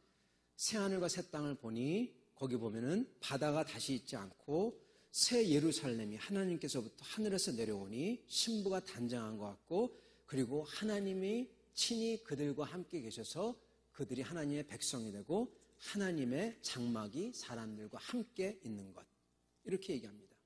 S1: 새하늘과 새 땅을 보니 거기 보면은 바다가 다시 있지 않고 새 예루살렘이 하나님께서부터 하늘에서 내려오니 신부가 단장한 것 같고, 그리고 하나님이 친히 그들과 함께 계셔서 그들이 하나님의 백성이 되고 하나님의 장막이 사람들과 함께 있는 것, 이렇게 얘기합니다.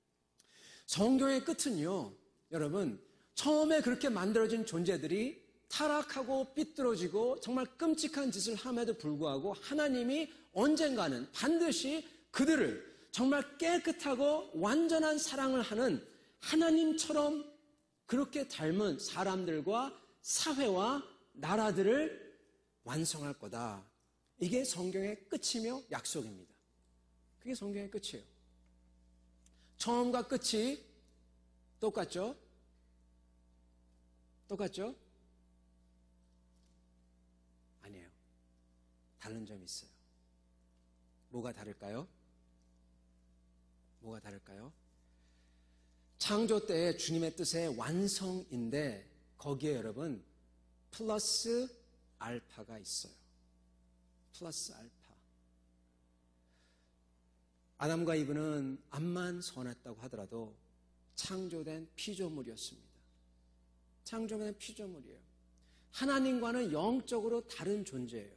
S1: 성경의 끝은요, 여러분, 처음에 그렇게 만들어진 존재들이 타락하고 삐뚤어지고 정말 끔찍한 짓을 함에도 불구하고 하나님이 언젠가는 반드시 그들을 정말 깨끗하고 완전한 사랑을 하는 하나님처럼 그렇게 닮은 사람들과 사회와 나라들을 완성할 거다. 이게 성경의 끝이며 약속입니다. 그게 성경의 끝이에요. 처음과 끝이 똑같죠? 똑같죠? 아니에요. 다른 점이 있어요. 뭐가 다를까요? 뭐가 다를까요? 창조 때의 주님의 뜻의 완성인데 거기에 여러분 플러스 알파가 있어요. 플러스 알파. 아담과 이브는 앞만 선했다고 하더라도 창조된 피조물이었습니다. 창조된 피조물이에요. 하나님과는 영적으로 다른 존재예요.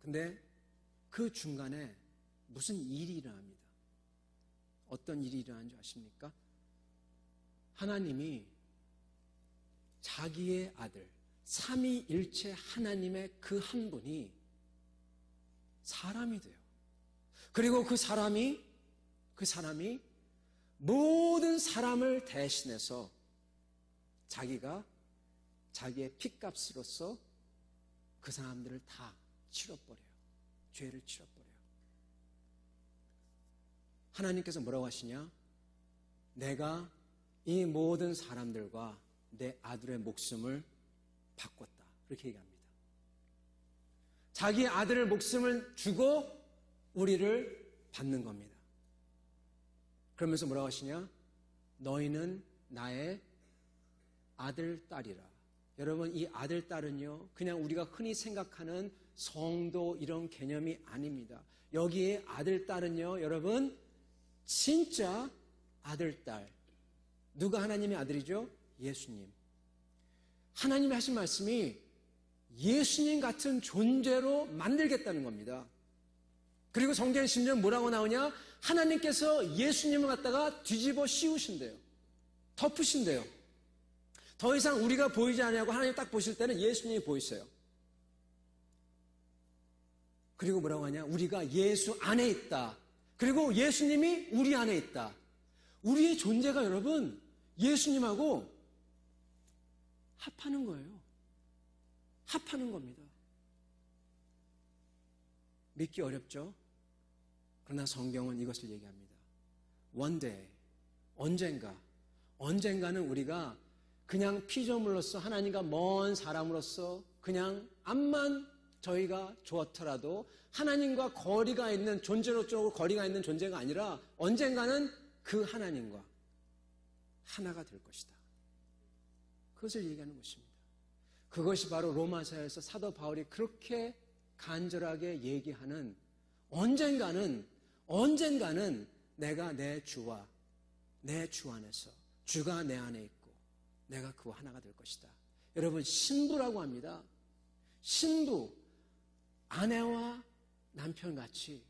S1: 근데 그 중간에 무슨 일이 일어납니다. 어떤 일이 일어나는지 아십니까? 하나님이 자기의 아들, 삼위일체 하나님의 그 한 분이 사람이 돼요. 그리고 그 사람이 모든 사람을 대신해서 자기가 자기의 핏값으로서 그 사람들을 다 치러버려요. 죄를 치러버려요. 하나님께서 뭐라고 하시냐? 내가 이 모든 사람들과 내 아들의 목숨을 바꿨다. 그렇게 얘기합니다. 자기 아들의 목숨을 주고 우리를 받는 겁니다. 그러면서 뭐라고 하시냐? 너희는 나의 아들, 딸이라. 여러분, 이 아들, 딸은요, 그냥 우리가 흔히 생각하는 성도 이런 개념이 아닙니다. 여기에 아들, 딸은요, 여러분, 진짜 아들, 딸. 누가 하나님의 아들이죠? 예수님. 하나님이 하신 말씀이 예수님 같은 존재로 만들겠다는 겁니다. 그리고 성경에 심지어 뭐라고 나오냐? 하나님께서 예수님을 갖다가 뒤집어 씌우신대요. 덮으신대요. 더 이상 우리가 보이지 않냐고 하나님 딱 보실 때는 예수님이 보이세요. 그리고 뭐라고 하냐? 우리가 예수 안에 있다. 그리고 예수님이 우리 안에 있다. 우리의 존재가 여러분 예수님하고 합하는 거예요. 합하는 겁니다. 믿기 어렵죠? 그러나 성경은 이것을 얘기합니다. One day, 언젠가는 우리가 그냥 피조물로서 하나님과 먼 사람으로서 그냥 앞만 저희가 좋더라도 하나님과 거리가 있는 존재로 거리가 있는 존재가 아니라 언젠가는 그 하나님과 하나가 될 것이다. 그것을 얘기하는 것입니다. 그것이 바로 로마서에서 사도 바울이 그렇게 간절하게 얘기하는 언젠가는 내가 내 주와 내 주 안에서 주가 내 안에 있고 내가 그와 하나가 될 것이다. 여러분, 신부라고 합니다. 신부, 아내와 남편같이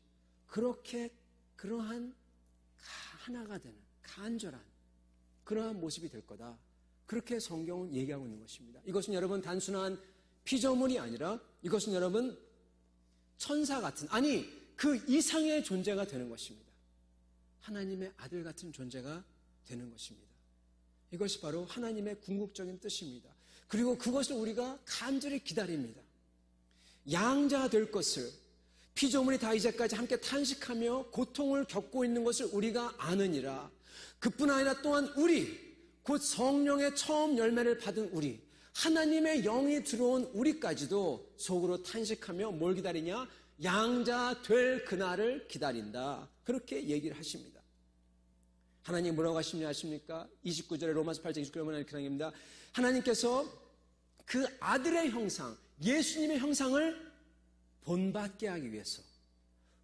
S1: 그렇게 그러한 하나가 되는 간절한 그러한 모습이 될 거다. 그렇게 성경은 얘기하고 있는 것입니다. 이것은 여러분 단순한 피조물이 아니라 이것은 여러분 천사 같은, 아니 그 이상의 존재가 되는 것입니다. 하나님의 아들 같은 존재가 되는 것입니다. 이것이 바로 하나님의 궁극적인 뜻입니다. 그리고 그것을 우리가 간절히 기다립니다. 양자 될 것을, 피조물이 다 이제까지 함께 탄식하며 고통을 겪고 있는 것을 우리가 아느니라. 그뿐 아니라 또한 우리, 곧 성령의 처음 열매를 받은 우리, 하나님의 영이 들어온 우리까지도 속으로 탄식하며 뭘 기다리냐? 양자 될 그날을 기다린다. 그렇게 얘기를 하십니다. 하나님 뭐라고 하시냐 아십니까? 29절에 로마서 8장 29절에 이렇게 나옵니다. 하나님께서 그 아들의 형상, 예수님의 형상을 본받게 하기 위해서,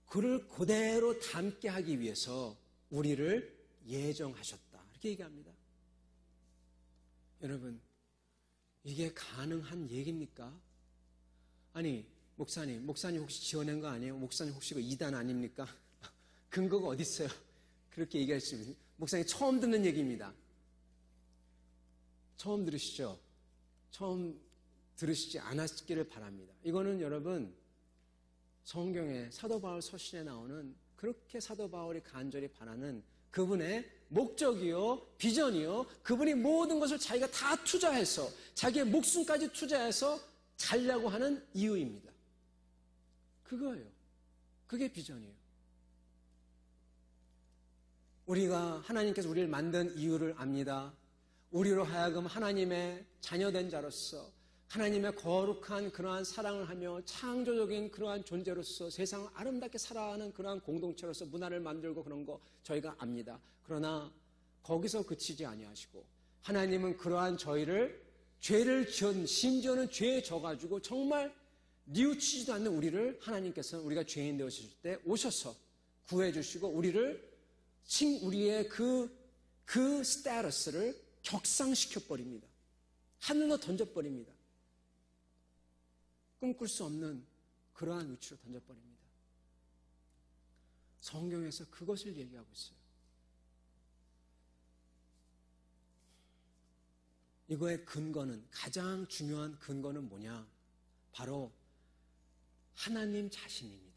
S1: 그를 그대로 닮게 하기 위해서 우리를 예정하셨다. 이렇게 얘기합니다. 여러분, 이게 가능한 얘기입니까? 아니, 목사님 혹시 지어낸 거 아니에요? 목사님 혹시 그 이단 아닙니까? 근거가 어디 있어요? 그렇게 얘기할 수 있습니다. 목사님 처음 듣는 얘기입니다. 처음 들으시죠? 처음 들으시지 않았기를 바랍니다. 이거는 여러분 성경에 사도 바울 서신에 나오는, 그렇게 사도 바울이 간절히 바라는 그분의 목적이요, 비전이요, 그분이 모든 것을 자기가 다 투자해서, 자기의 목숨까지 투자해서 살려고 하는 이유입니다. 그거예요. 그게 비전이에요. 우리가 하나님께서 우리를 만든 이유를 압니다. 우리로 하여금 하나님의 자녀된 자로서 하나님의 거룩한 그러한 사랑을 하며 창조적인 그러한 존재로서 세상을 아름답게 살아가는 그러한 공동체로서 문화를 만들고 그런 거 저희가 압니다. 그러나 거기서 그치지 아니하시고 하나님은 그러한 저희를 죄를 지은, 심지어는 죄에 져가지고 정말 뉘우치지도 않는 우리를 하나님께서는 우리가 죄인 되었을 때 오셔서 구해주시고 우리의 그 스테이터스를 격상시켜버립니다. 하늘로 던져버립니다. 꿈꿀 수 없는 그러한 위치로 던져버립니다. 성경에서 그것을 얘기하고 있어요. 이거의 근거는, 가장 중요한 근거는 뭐냐? 바로 하나님 자신입니다.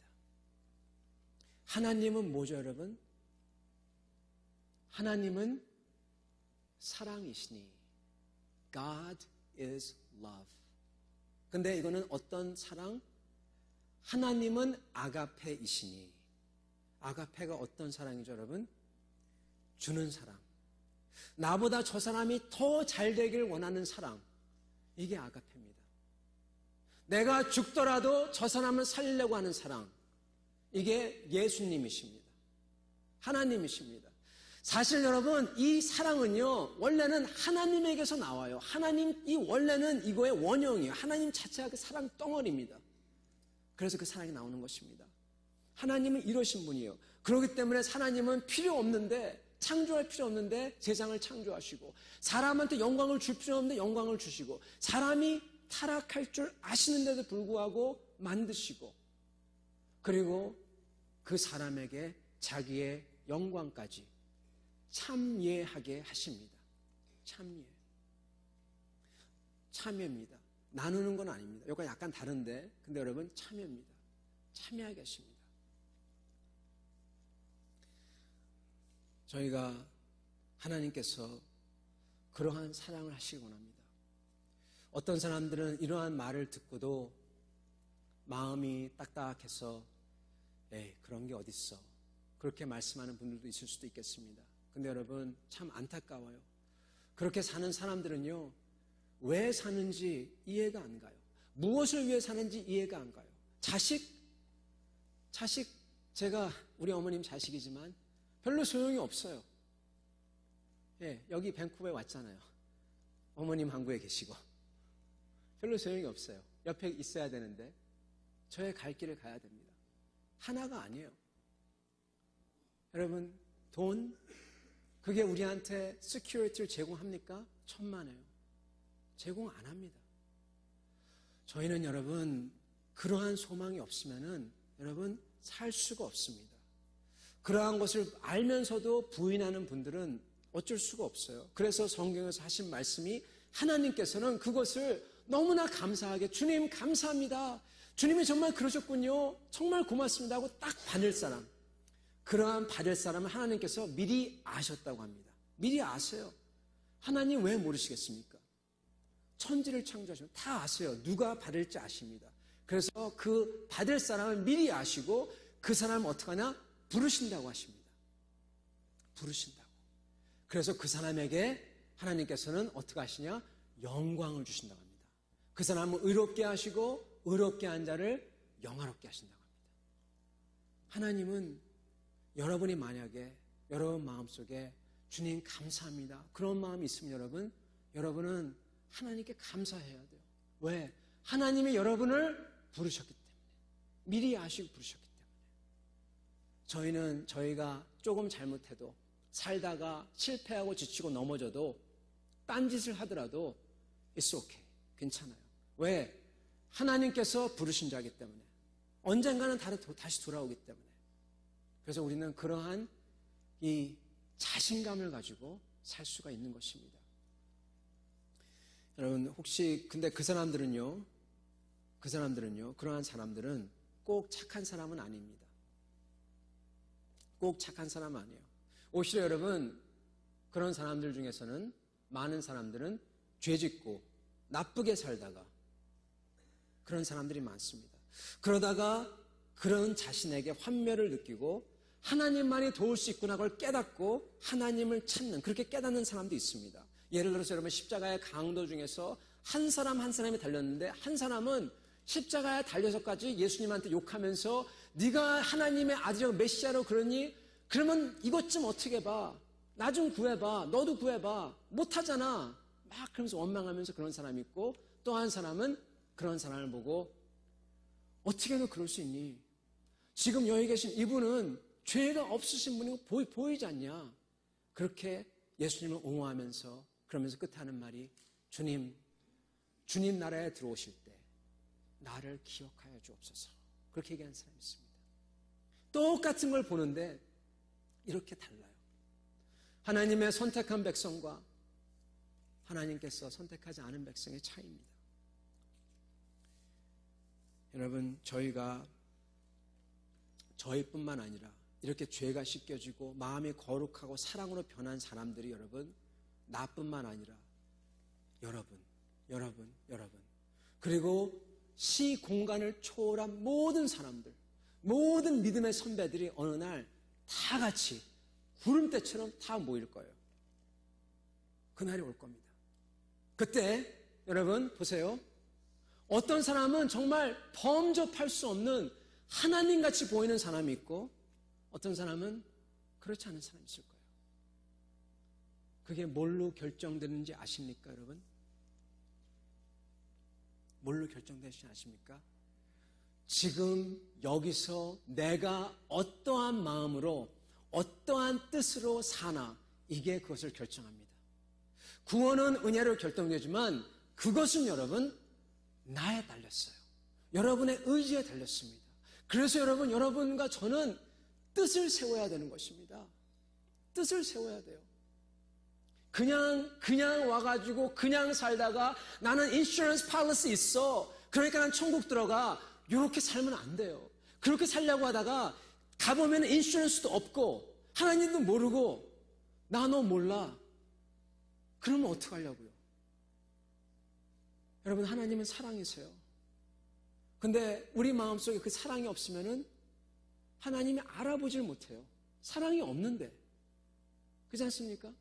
S1: 하나님은 뭐죠, 여러분? 하나님은 사랑이시니 God is love. 근데 이거는 어떤 사랑? 하나님은 아가페이시니, 아가페가 어떤 사랑이죠, 여러분? 주는 사랑. 나보다 저 사람이 더 잘 되길 원하는 사랑. 이게 아가페입니다. 내가 죽더라도 저 사람을 살리려고 하는 사랑. 이게 예수님이십니다. 하나님이십니다. 사실 여러분, 이 사랑은요, 원래는 하나님에게서 나와요. 이 원래는 이거의 원형이에요. 하나님 자체가 그 사랑 덩어리입니다. 그래서 그 사랑이 나오는 것입니다. 하나님은 이러신 분이에요. 그렇기 때문에 하나님은 창조할 필요 없는데 세상을 창조하시고, 사람한테 영광을 줄 필요 없는데 영광을 주시고, 사람이 타락할 줄 아시는데도 불구하고 만드시고, 그리고 그 사람에게 자기의 영광까지 참여하게 하십니다. 참여입니다. 나누는 건 아닙니다. 이거 약간 다른데, 근데 여러분 참여입니다. 참여하게 하십니다. 저희가 하나님께서 그러한 사랑을 하시기 원합니다. 어떤 사람들은 이러한 말을 듣고도 마음이 딱딱해서 그런 게 어딨어, 그렇게 말씀하는 분들도 있을 수도 있겠습니다. 근데 여러분 참 안타까워요. 그렇게 사는 사람들은요, 왜 사는지 이해가 안 가요. 무엇을 위해 사는지 이해가 안 가요. 자식, 제가 우리 어머님 자식이지만 별로 소용이 없어요. 여기 밴쿠버에 왔잖아요. 어머님 한국에 계시고 별로 소용이 없어요. 옆에 있어야 되는데 저의 갈 길을 가야 됩니다. 하나가 아니에요. 여러분, 돈, 그게 우리한테 시큐리티를 제공합니까? 천만에요. 제공 안 합니다. 저희는 여러분, 그러한 소망이 없으면은 여러분 살 수가 없습니다. 그러한 것을 알면서도 부인하는 분들은 어쩔 수가 없어요. 그래서 성경에서 하신 말씀이, 하나님께서는 그것을 너무나 감사하게, 주님 감사합니다, 주님이 정말 그러셨군요, 정말 고맙습니다 하고 딱 받을 사람, 그러한 받을 사람은 하나님께서 미리 아셨다고 합니다. 미리 아세요. 하나님 왜 모르시겠습니까? 천지를 창조하시면 다 아세요. 누가 받을지 아십니다. 그래서 그 받을 사람을 미리 아시고 그 사람을 어떻게 하냐? 부르신다고 하십니다. 부르신다고. 그래서 그 사람에게 하나님께서는 어떻게 하시냐? 영광을 주신다고 합니다. 그 사람을 의롭게 하시고 의롭게 한 자를 영화롭게 하신다고 합니다. 하나님은 여러분이 만약에 여러분 마음속에 주님 감사합니다, 그런 마음이 있으면 여러분은 하나님께 감사해야 돼요. 왜? 하나님이 여러분을 부르셨기 때문에, 미리 아시고 부르셨기 때문에, 저희가 조금 잘못해도, 살다가 실패하고 지치고 넘어져도, 딴짓을 하더라도 it's okay, 괜찮아요. 왜? 하나님께서 부르신 자이기 때문에, 언젠가는 다시 돌아오기 때문에. 그래서 우리는 그러한 이 자신감을 가지고 살 수가 있는 것입니다. 여러분, 혹시 근데 그 사람들은요, 그러한 사람들은 꼭 착한 사람은 아닙니다. 꼭 착한 사람은 아니에요. 오히려 여러분, 그런 사람들 중에서는 많은 사람들은 죄짓고 나쁘게 살다가 그런 사람들이 많습니다. 그러다가 그런 자신에게 환멸을 느끼고 하나님만이 도울 수 있구나 그걸 깨닫고 하나님을 찾는, 그렇게 깨닫는 사람도 있습니다. 예를 들어서 여러분, 십자가의 강도 중에서 한 사람이 달렸는데, 한 사람은 십자가에 달려서까지 예수님한테 욕하면서 네가 하나님의 아들이고 메시아로 그러니 그러면 이것 좀 어떻게 봐, 나 좀 구해봐, 너도 구해봐, 못하잖아, 막 그러면서 원망하면서 그런 사람이 있고, 또 한 사람은 그런 사람을 보고 어떻게 너 그럴 수 있니? 지금 여기 계신 이분은 죄가 없으신 분이 보이지 않냐? 그렇게 예수님을 옹호하면서, 그러면서 끝에 하는 말이 주님 나라에 들어오실 때 나를 기억하여 주옵소서, 그렇게 얘기하는 사람이 있습니다. 똑같은 걸 보는데 이렇게 달라요. 하나님의 선택한 백성과 하나님께서 선택하지 않은 백성의 차이입니다. 여러분, 저희뿐만 아니라 이렇게 죄가 씻겨지고 마음이 거룩하고 사랑으로 변한 사람들이 여러분, 나뿐만 아니라 여러분 그리고 시 공간을 초월한 모든 사람들, 모든 믿음의 선배들이 어느 날 다 같이 구름대처럼 다 모일 거예요. 그날이 올 겁니다. 그때 여러분 보세요. 어떤 사람은 정말 범접할 수 없는 하나님같이 보이는 사람이 있고, 어떤 사람은 그렇지 않은 사람이 있을 거예요. 그게 뭘로 결정되는지 아십니까, 여러분? 뭘로 결정되는지 아십니까? 지금 여기서 내가 어떠한 마음으로, 어떠한 뜻으로 사나, 이게 그것을 결정합니다. 구원은 은혜로 결정되지만 그것은 여러분, 나에 달렸어요. 여러분의 의지에 달렸습니다. 그래서 여러분과 저는 뜻을 세워야 되는 것입니다. 뜻을 세워야 돼요. 그냥 와가지고 그냥 살다가 나는 인슈런스 팔리시 있어, 그러니까 난 천국 들어가, 이렇게 살면 안 돼요. 그렇게 살려고 하다가 가보면 인슈런스도 없고 하나님도 모르고 나 너 몰라. 그러면 어떡하려고요? 여러분, 하나님은 사랑이세요. 근데 우리 마음속에 그 사랑이 없으면은 하나님이 알아보질 못해요. 사랑이 없는데. 그렇지 않습니까?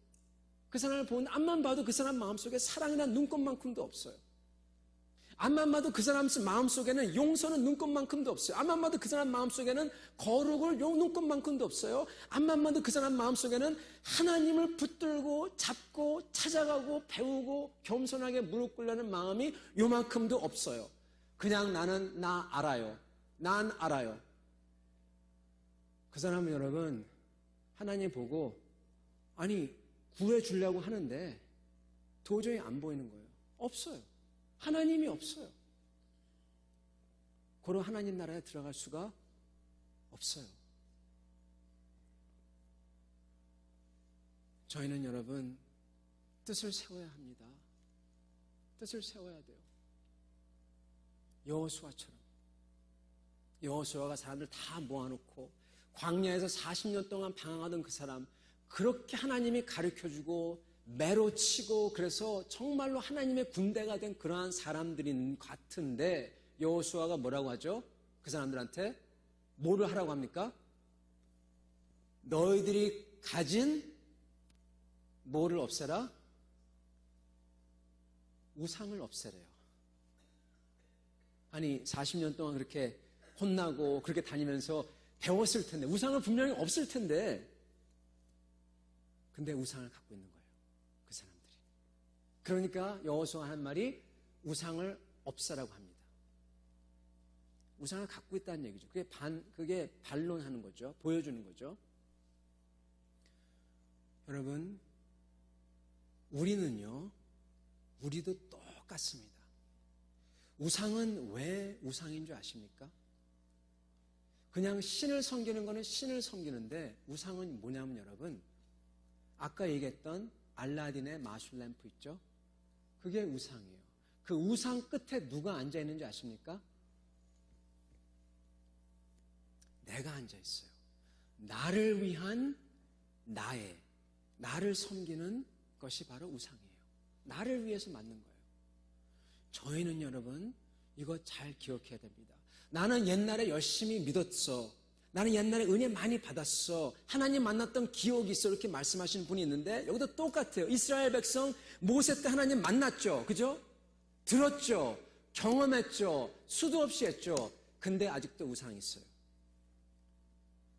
S1: 그 사람을 보는 앞만 봐도 그 사람 마음속에 사랑이란 눈곱만큼도 없어요. 앞만 봐도 그 사람 마음속에는 용서는 눈곱만큼도 없어요. 앞만 봐도 그 사람 마음속에는 거룩을 눈곱만큼도 없어요. 앞만 봐도 그 사람 마음속에는 하나님을 붙들고 잡고 찾아가고 배우고 겸손하게 무릎 꿇려는 마음이 요만큼도 없어요. 그냥 나 알아요. 난 알아요. 그 사람은 여러분, 하나님 보고 아니 구해주려고 하는데 도저히 안 보이는 거예요. 없어요. 하나님이 없어요. 고로 하나님 나라에 들어갈 수가 없어요. 저희는 여러분 뜻을 세워야 합니다. 뜻을 세워야 돼요. 여호수아처럼. 여호수아가 사람들 다 모아놓고 광야에서 40년 동안 방황하던 그 사람, 그렇게 하나님이 가르쳐주고 매로치고 그래서 정말로 하나님의 군대가 된 그러한 사람들인 같은데, 여호수아가 뭐라고 하죠? 그 사람들한테 뭐를 하라고 합니까? 너희들이 가진 뭐를 없애라? 우상을 없애래요. 아니 40년 동안 그렇게 혼나고 그렇게 다니면서 배웠을 텐데, 우상을 분명히 없을 텐데, 근데 우상을 갖고 있는 거예요, 그 사람들이. 그러니까 여호수아가 한 말이 우상을 없애라고 합니다. 우상을 갖고 있다는 얘기죠. 그게 반론하는 거죠. 보여주는 거죠. 여러분, 우리도 똑같습니다. 우상은 왜 우상인 줄 아십니까? 그냥 신을 섬기는 거는 신을 섬기는데 우상은 뭐냐면 여러분, 아까 얘기했던 알라딘의 마술 램프 있죠? 그게 우상이에요. 그 우상 끝에 누가 앉아 있는지 아십니까? 내가 앉아 있어요. 나를 위한 나를 섬기는 것이 바로 우상이에요. 나를 위해서 만든 거예요. 저희는 여러분, 이거 잘 기억해야 됩니다. 나는 옛날에 열심히 믿었어. 나는 옛날에 은혜 많이 받았어. 하나님 만났던 기억이 있어. 이렇게 말씀하시는 분이 있는데 여기도 똑같아요. 이스라엘 백성 모세 때 하나님 만났죠. 그죠? 들었죠. 경험했죠. 수도 없이 했죠. 근데 아직도 우상이 있어요.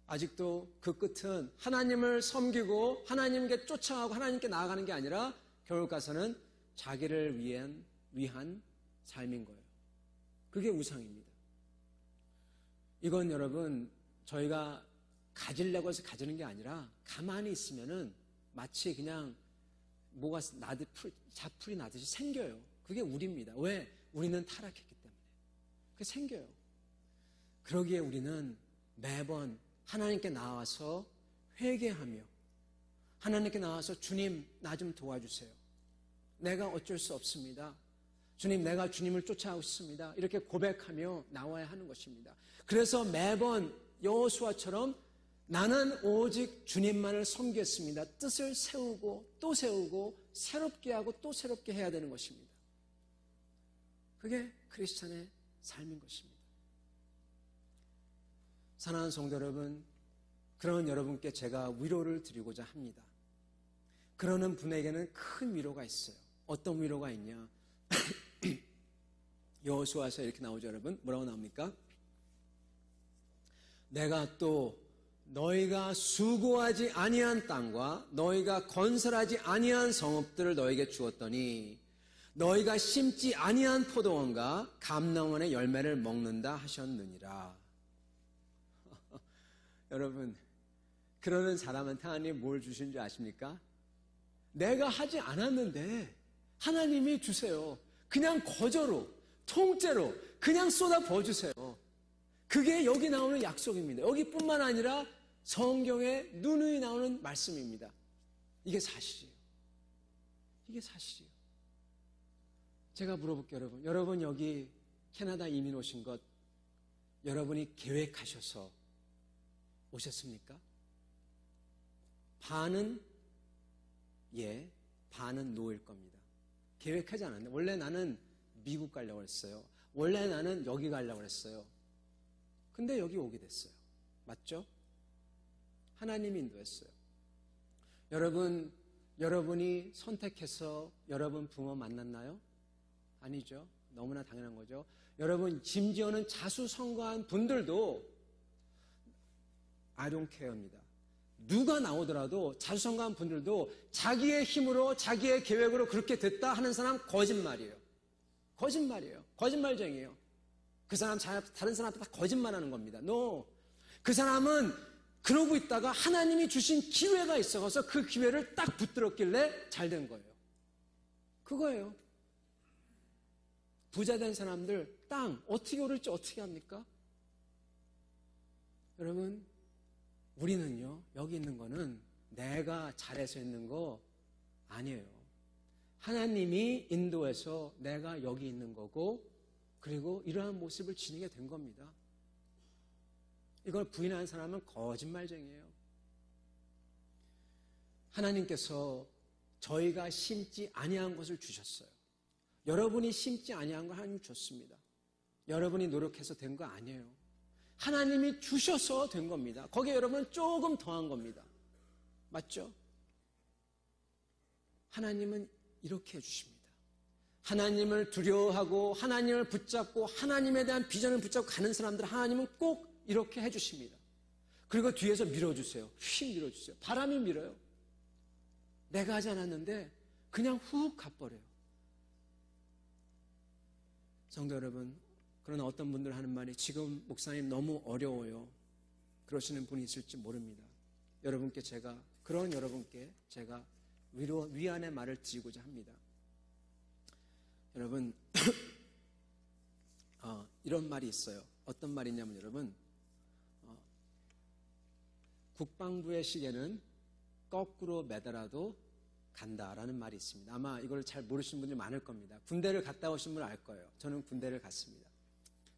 S1: 아직도 그 끝은 하나님을 섬기고 하나님께 쫓아가고 하나님께 나아가는 게 아니라 결국 가서는 자기를 위한 삶인 거예요. 그게 우상입니다. 이건 여러분, 저희가 가지려고 해서 가지는 게 아니라 가만히 있으면은 마치 그냥 뭐가 자풀이 나듯이 생겨요. 그게 우리입니다. 왜? 우리는 타락했기 때문에. 그게 생겨요. 그러기에 우리는 매번 하나님께 나와서 회개하며 하나님께 나와서 주님, 나 좀 도와주세요. 내가 어쩔 수 없습니다. 주님, 내가 주님을 쫓아가고 있습니다. 이렇게 고백하며 나와야 하는 것입니다. 그래서 매번 여호수아처럼 나는 오직 주님만을 섬기겠습니다. 뜻을 세우고 또 세우고 새롭게 하고 또 새롭게 해야 되는 것입니다. 그게 크리스찬의 삶인 것입니다. 사랑하는 성도 여러분, 그런 여러분께 제가 위로를 드리고자 합니다. 그러는 분에게는 큰 위로가 있어요. 어떤 위로가 있냐? 여호수아서 이렇게 나오죠, 여러분. 뭐라고 나옵니까? 내가 또 너희가 수고하지 아니한 땅과 너희가 건설하지 아니한 성읍들을 너희에게 주었더니 너희가 심지 아니한 포도원과 감람원의 열매를 먹는다 하셨느니라. 여러분, 그러는 사람한테 하나님 뭘 주신 줄 아십니까? 내가 하지 않았는데 하나님이 주세요. 그냥 거저로, 통째로 그냥 쏟아 부어주세요. 그게 여기 나오는 약속입니다. 여기뿐만 아니라 성경에 누누이 나오는 말씀입니다. 이게 사실이에요. 이게 사실이에요. 제가 물어볼게요, 여러분. 여러분 여기 캐나다 이민 오신 것 여러분이 계획하셔서 오셨습니까? 반은 예, 반은 노일 겁니다. 계획하지 않았는데 원래 나는 미국 가려고 했어요. 원래 나는 여기 가려고 했어요. 근데 여기 오게 됐어요. 맞죠? 하나님이 인도했어요. 여러분이 선택해서 여러분 부모 만났나요? 아니죠. 너무나 당연한 거죠. 여러분, 심지어는 자수성가한 분들도 I don't care입니다. 누가 나오더라도 자수성가한 분들도 자기의 힘으로 자기의 계획으로 그렇게 됐다 하는 사람 거짓말이에요. 거짓말이에요. 거짓말쟁이에요. 그 사람 다른 사람한테 다 거짓말하는 겁니다. No. 그 사람은 그러고 있다가 하나님이 주신 기회가 있어서 그 기회를 딱 붙들었길래 잘 된 거예요. 그거예요. 부자 된 사람들 땅 어떻게 오를지 어떻게 합니까? 여러분, 우리는요, 여기 있는 거는 내가 잘해서 있는 거 아니에요. 하나님이 인도해서 내가 여기 있는 거고, 그리고 이러한 모습을 지니게 된 겁니다. 이걸 부인하는 사람은 거짓말쟁이에요. 하나님께서 저희가 심지 아니한 것을 주셨어요. 여러분이 심지 아니한 걸 하나님이 줬습니다. 여러분이 노력해서 된 거 아니에요. 하나님이 주셔서 된 겁니다. 거기에 여러분은 조금 더한 겁니다. 맞죠? 하나님은 이렇게 해주십니다. 하나님을 두려워하고 하나님을 붙잡고 하나님에 대한 비전을 붙잡고 가는 사람들 하나님은 꼭 이렇게 해주십니다. 그리고 뒤에서 밀어주세요. 휙 밀어주세요. 바람이 밀어요. 내가 하지 않았는데 그냥 훅 가버려요. 성도 여러분, 그러나 어떤 분들 하는 말이 지금 목사님 너무 어려워요. 그러시는 분이 있을지 모릅니다. 그런 여러분께 제가 위안의 말을 드리고자 합니다. 여러분, 이런 말이 있어요. 어떤 말이냐면 여러분, 국방부의 시계는 거꾸로 매달아도 간다라는 말이 있습니다. 아마 이걸 잘 모르시는 분들이 많을 겁니다. 군대를 갔다 오신 분은 알 거예요. 저는 군대를 갔습니다.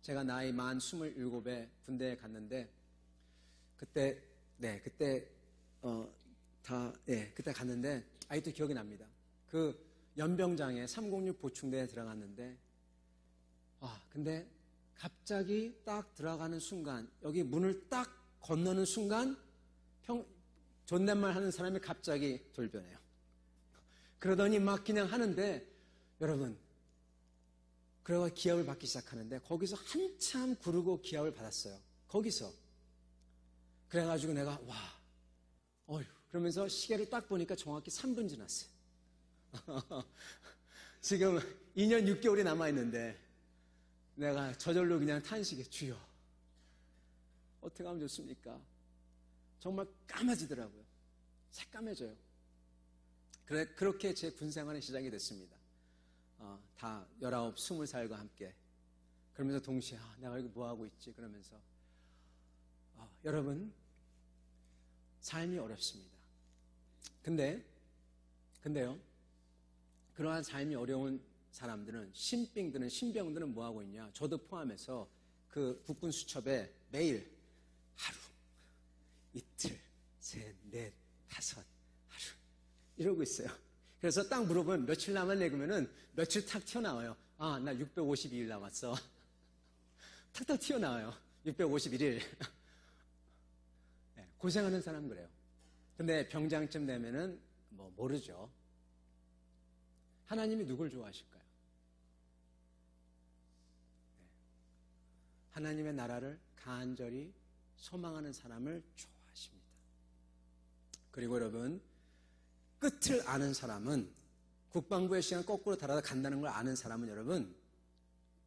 S1: 제가 나이 만 27에 군대에 갔는데 그때 갔는데 아직도 기억이 납니다. 그 연병장에 306 보충대에 들어갔는데 근데 갑자기 딱 들어가는 순간 여기 문을 딱 건너는 순간 존댓말 하는 사람이 갑자기 돌변해요. 그러더니 막 그냥 하는데 여러분 그래가 기합을 받기 시작하는데 거기서 한참 구르고 기합을 받았어요. 거기서 그래가지고 내가 그러면서 시계를 딱 보니까 정확히 3분 지났어요. 지금 2년 6개월이 남아있는데 내가 저절로 그냥 탄식해. 주여 어떻게 하면 좋습니까? 정말 까매지더라고요. 새까매져요. 그렇게 제 군생활이 시작이 됐습니다. 다 19, 20살과 함께 그러면서 동시에 내가 여기 뭐하고 있지? 그러면서 여러분 삶이 어렵습니다. 근데요 그러한 삶이 어려운 사람들은 신병들은 뭐하고 있냐? 저도 포함해서 그 국군 수첩에 매일 하루, 이틀, 셋, 넷, 다섯, 하루 이러고 있어요. 그래서 딱 물어보면 며칠 남았네 그러면은 며칠 탁 튀어나와요. 나 652일 남았어. 탁탁 튀어나와요. 651일. 네, 고생하는 사람 그래요. 근데 병장쯤 되면은 모르죠. 하나님이 누굴 좋아하실까요? 네. 하나님의 나라를 간절히 소망하는 사람을 좋아하십니다. 그리고 여러분 끝을 아는 사람은 국방부의 시간 거꾸로 달아서 간다는 걸 아는 사람은 여러분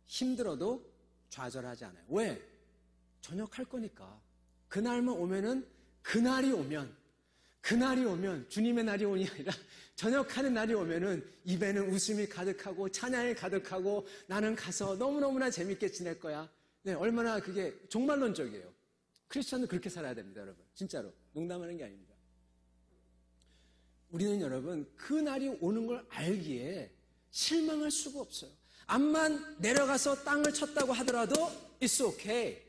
S1: 힘들어도 좌절하지 않아요. 왜? 전역할 거니까. 그날만 오면은 그날이 오면 주님의 날이 오니 아니라 전역하는 날이 오면은 입에는 웃음이 가득하고 찬양이 가득하고 나는 가서 너무너무나 재밌게 지낼 거야. 네, 얼마나 그게 종말론적이에요. 크리스천은 그렇게 살아야 됩니다, 여러분. 진짜로. 농담하는 게 아닙니다. 우리는 여러분 그 날이 오는 걸 알기에 실망할 수가 없어요. 암만 내려가서 땅을 쳤다고 하더라도 it's okay.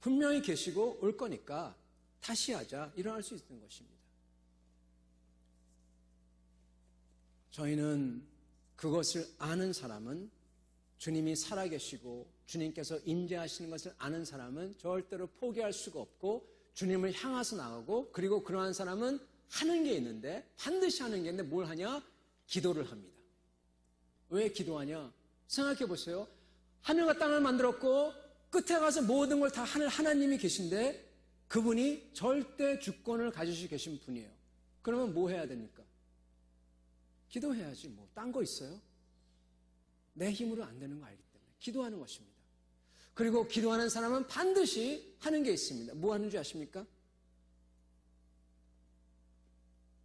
S1: 분명히 계시고 올 거니까 다시 하자. 일어날 수 있는 것입니다. 저희는 그것을 아는 사람은 주님이 살아계시고 주님께서 임재하시는 것을 아는 사람은 절대로 포기할 수가 없고 주님을 향해서 나가고 그리고 그러한 사람은 하는 게 있는데 반드시 하는 게 있는데 뭘 하냐? 기도를 합니다. 왜 기도하냐? 생각해 보세요. 하늘과 땅을 만들었고 끝에 가서 모든 걸 다 하는 하나님이 계신데 그분이 절대 주권을 가지시고 계신 분이에요. 그러면 뭐 해야 됩니까? 기도해야지. 딴 거 있어요? 내 힘으로 안 되는 거 알기 때문에 기도하는 것입니다. 그리고 기도하는 사람은 반드시 하는 게 있습니다. 뭐 하는 줄 아십니까?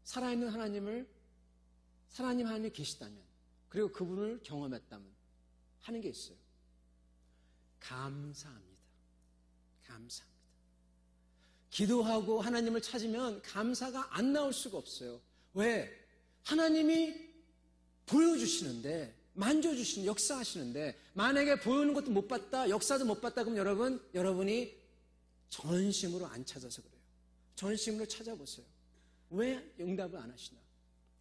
S1: 살아있는 하나님이 계시다면 그리고 그분을 경험했다면 하는 게 있어요. 감사합니다. 기도하고 하나님을 찾으면 감사가 안 나올 수가 없어요. 왜? 하나님이 보여주시는데 만져주시는 역사하시는데 만약에 보이는 것도 못 봤다 역사도 못 봤다 그럼 여러분이 전심으로 안 찾아서 그래요. 전심으로 찾아보세요. 왜 응답을 안 하시나?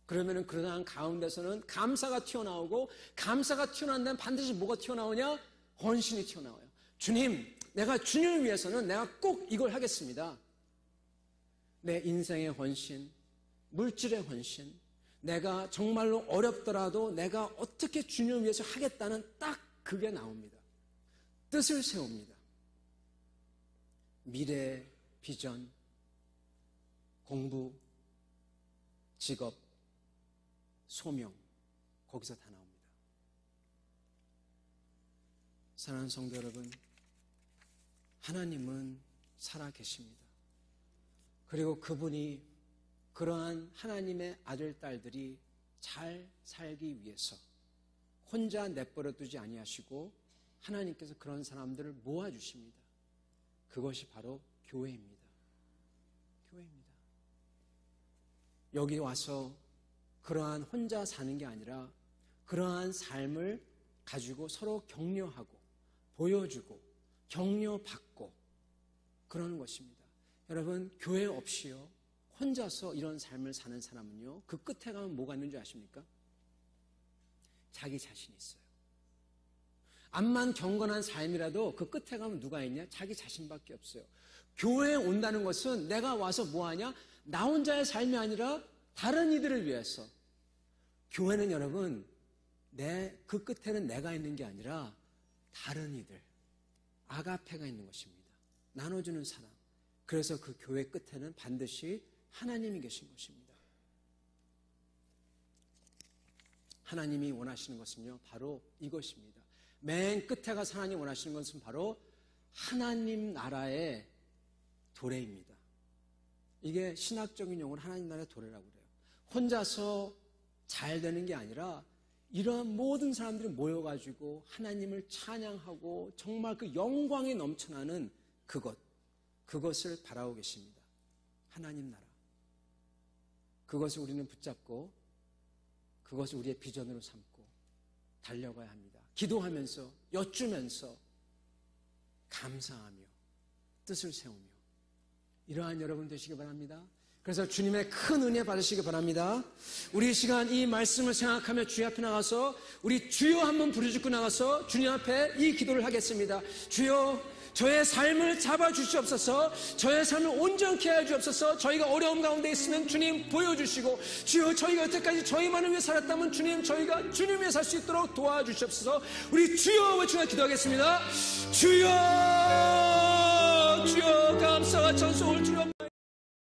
S1: 그러면은 그러한 가운데서는 감사가 튀어나오고 감사가 튀어나온 다음에 반드시 뭐가 튀어나오냐? 헌신이 튀어나와요. 주님, 내가 주님을 위해서는 내가 꼭 이걸 하겠습니다. 내 인생의 헌신, 물질의 헌신, 내가 정말로 어렵더라도 내가 어떻게 주님을 위해서 하겠다는 딱 그게 나옵니다. 뜻을 세웁니다. 미래, 비전, 공부, 직업, 소명, 거기서 다 나옵니다. 사랑하는 성도 여러분, 하나님은 살아 계십니다. 그리고 그분이 그러한 하나님의 아들, 딸들이 잘 살기 위해서 혼자 내버려 두지 아니하시고 하나님께서 그런 사람들을 모아주십니다. 그것이 바로 교회입니다. 교회입니다. 여기 와서 그러한 혼자 사는 게 아니라 그러한 삶을 가지고 서로 격려하고 보여주고 격려받고 그러는 것입니다. 여러분, 교회 없이요 혼자서 이런 삶을 사는 사람은요 그 끝에 가면 뭐가 있는 줄 아십니까? 자기 자신이 있어요. 암만 경건한 삶이라도 그 끝에 가면 누가 있냐? 자기 자신밖에 없어요. 교회에 온다는 것은 내가 와서 뭐하냐? 나 혼자의 삶이 아니라 다른 이들을 위해서. 교회는 여러분 그 끝에는 내가 있는 게 아니라 다른 이들, 아가페가 있는 것입니다. 나눠주는 사람. 그래서 그 교회 끝에는 반드시 하나님이 계신 것입니다. 하나님이 원하시는 것은요 바로 이것입니다. 맨 끝에 가서 하나님 원하시는 것은 바로 하나님 나라의 도래입니다. 이게 신학적인 용어로 하나님 나라의 도래라고 그래요. 혼자서 잘 되는 게 아니라 이러한 모든 사람들이 모여가지고 하나님을 찬양하고 정말 그 영광이 넘쳐나는 그것을 바라고 계십니다. 하나님 나라. 그것을 우리는 붙잡고 그것을 우리의 비전으로 삼고 달려가야 합니다. 기도하면서 여쭈면서 감사하며 뜻을 세우며 이러한 여러분 되시기 바랍니다. 그래서 주님의 큰 은혜 받으시기 바랍니다. 우리 이 시간 이 말씀을 생각하며 주님 앞에 나가서 우리 주여 한번 부르짖고 나가서 주님 앞에 이 기도를 하겠습니다. 주여, 저의 삶을 잡아주시옵소서. 저의 삶을 온전케 해 주옵소서. 저희가 어려움 가운데 있으면 주님 보여주시고, 주여, 저희가 여태까지 저희만을 위해 살았다면 주님, 저희가 주님 위해 살 수 있도록 도와주시옵소서. 우리 주여 외치며 기도하겠습니다. 주여, 주여, 감사와 찬송을 주여